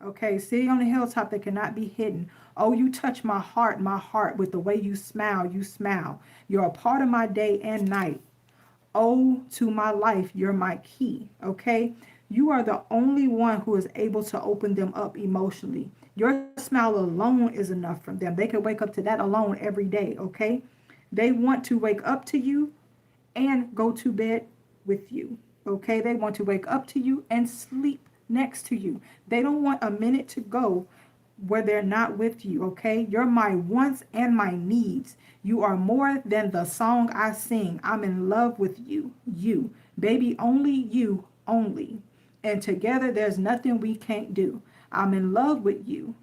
Okay, city on a hilltop that cannot be hidden. Oh, you touch my heart with the way you smile, you smile. You're a part of my day and night. Oh, to my life, you're my key, okay? You are the only one who is able to open them up emotionally. Your smile alone is enough for them. They could wake up to that alone every day, okay? They want to wake up to you and go to bed with you, okay? They want to wake up to you and sleep next to you. They don't want a minute to go where they're not with you, okay? You're my wants and my needs. You are more than the song I sing. I'm in love with you, baby, only you, only. And together there's nothing we can't do. I'm in love with you,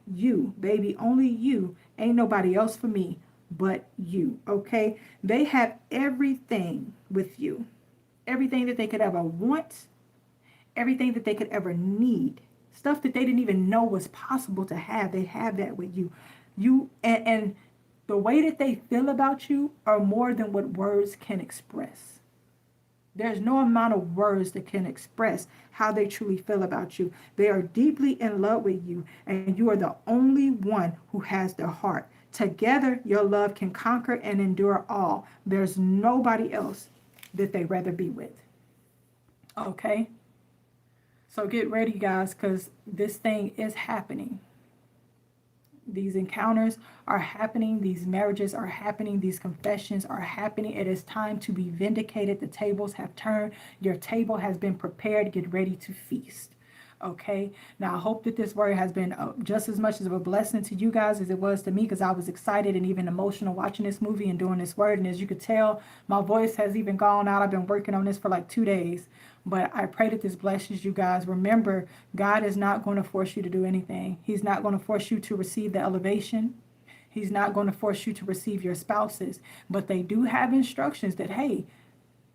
baby, only you. Ain't nobody else for me but you, okay? They have everything with you. Everything that they could ever want, everything that they could ever need. Stuff that they didn't even know was possible to have. They have that with you. And the way that they feel about you are more than what words can express. There's no amount of words that can express how they truly feel about you. They are deeply in love with you, and you are the only one who has their heart. Together, your love can conquer and endure all. There's nobody else that they'd rather be with. Okay? So get ready, guys, because this thing is happening. These encounters are happening. These marriages are happening. These confessions are happening. It is time to be vindicated. The tables have turned. Your table has been prepared. Get ready to feast. Okay, now I hope that this word has been just as much of a blessing to you guys as it was to me, because I was excited and even emotional watching this movie and doing this word. And as you could tell, my voice has even gone out. I've been working on this for like 2 days, but I pray that this blesses you guys. Remember, God is not going to force you to do anything. He's not going to force you to receive the elevation. He's not going to force you to receive your spouses, but they do have instructions that, hey,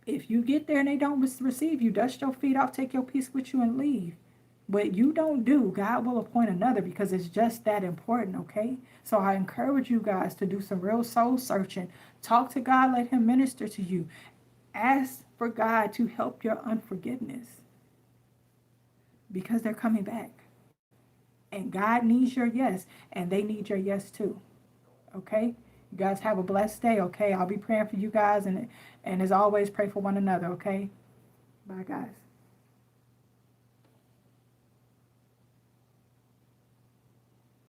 if you get there and they don't receive you, dust your feet off, take your piece with you and leave. What you don't do, God will appoint another, because it's just that important, okay? So I encourage you guys to do some real soul searching. Talk to God, let him minister to you. Ask for God to help your unforgiveness, because they're coming back. And God needs your yes, and they need your yes too, okay? You guys have a blessed day, okay? I'll be praying for you guys, and as always, pray for one another, okay? Bye, guys.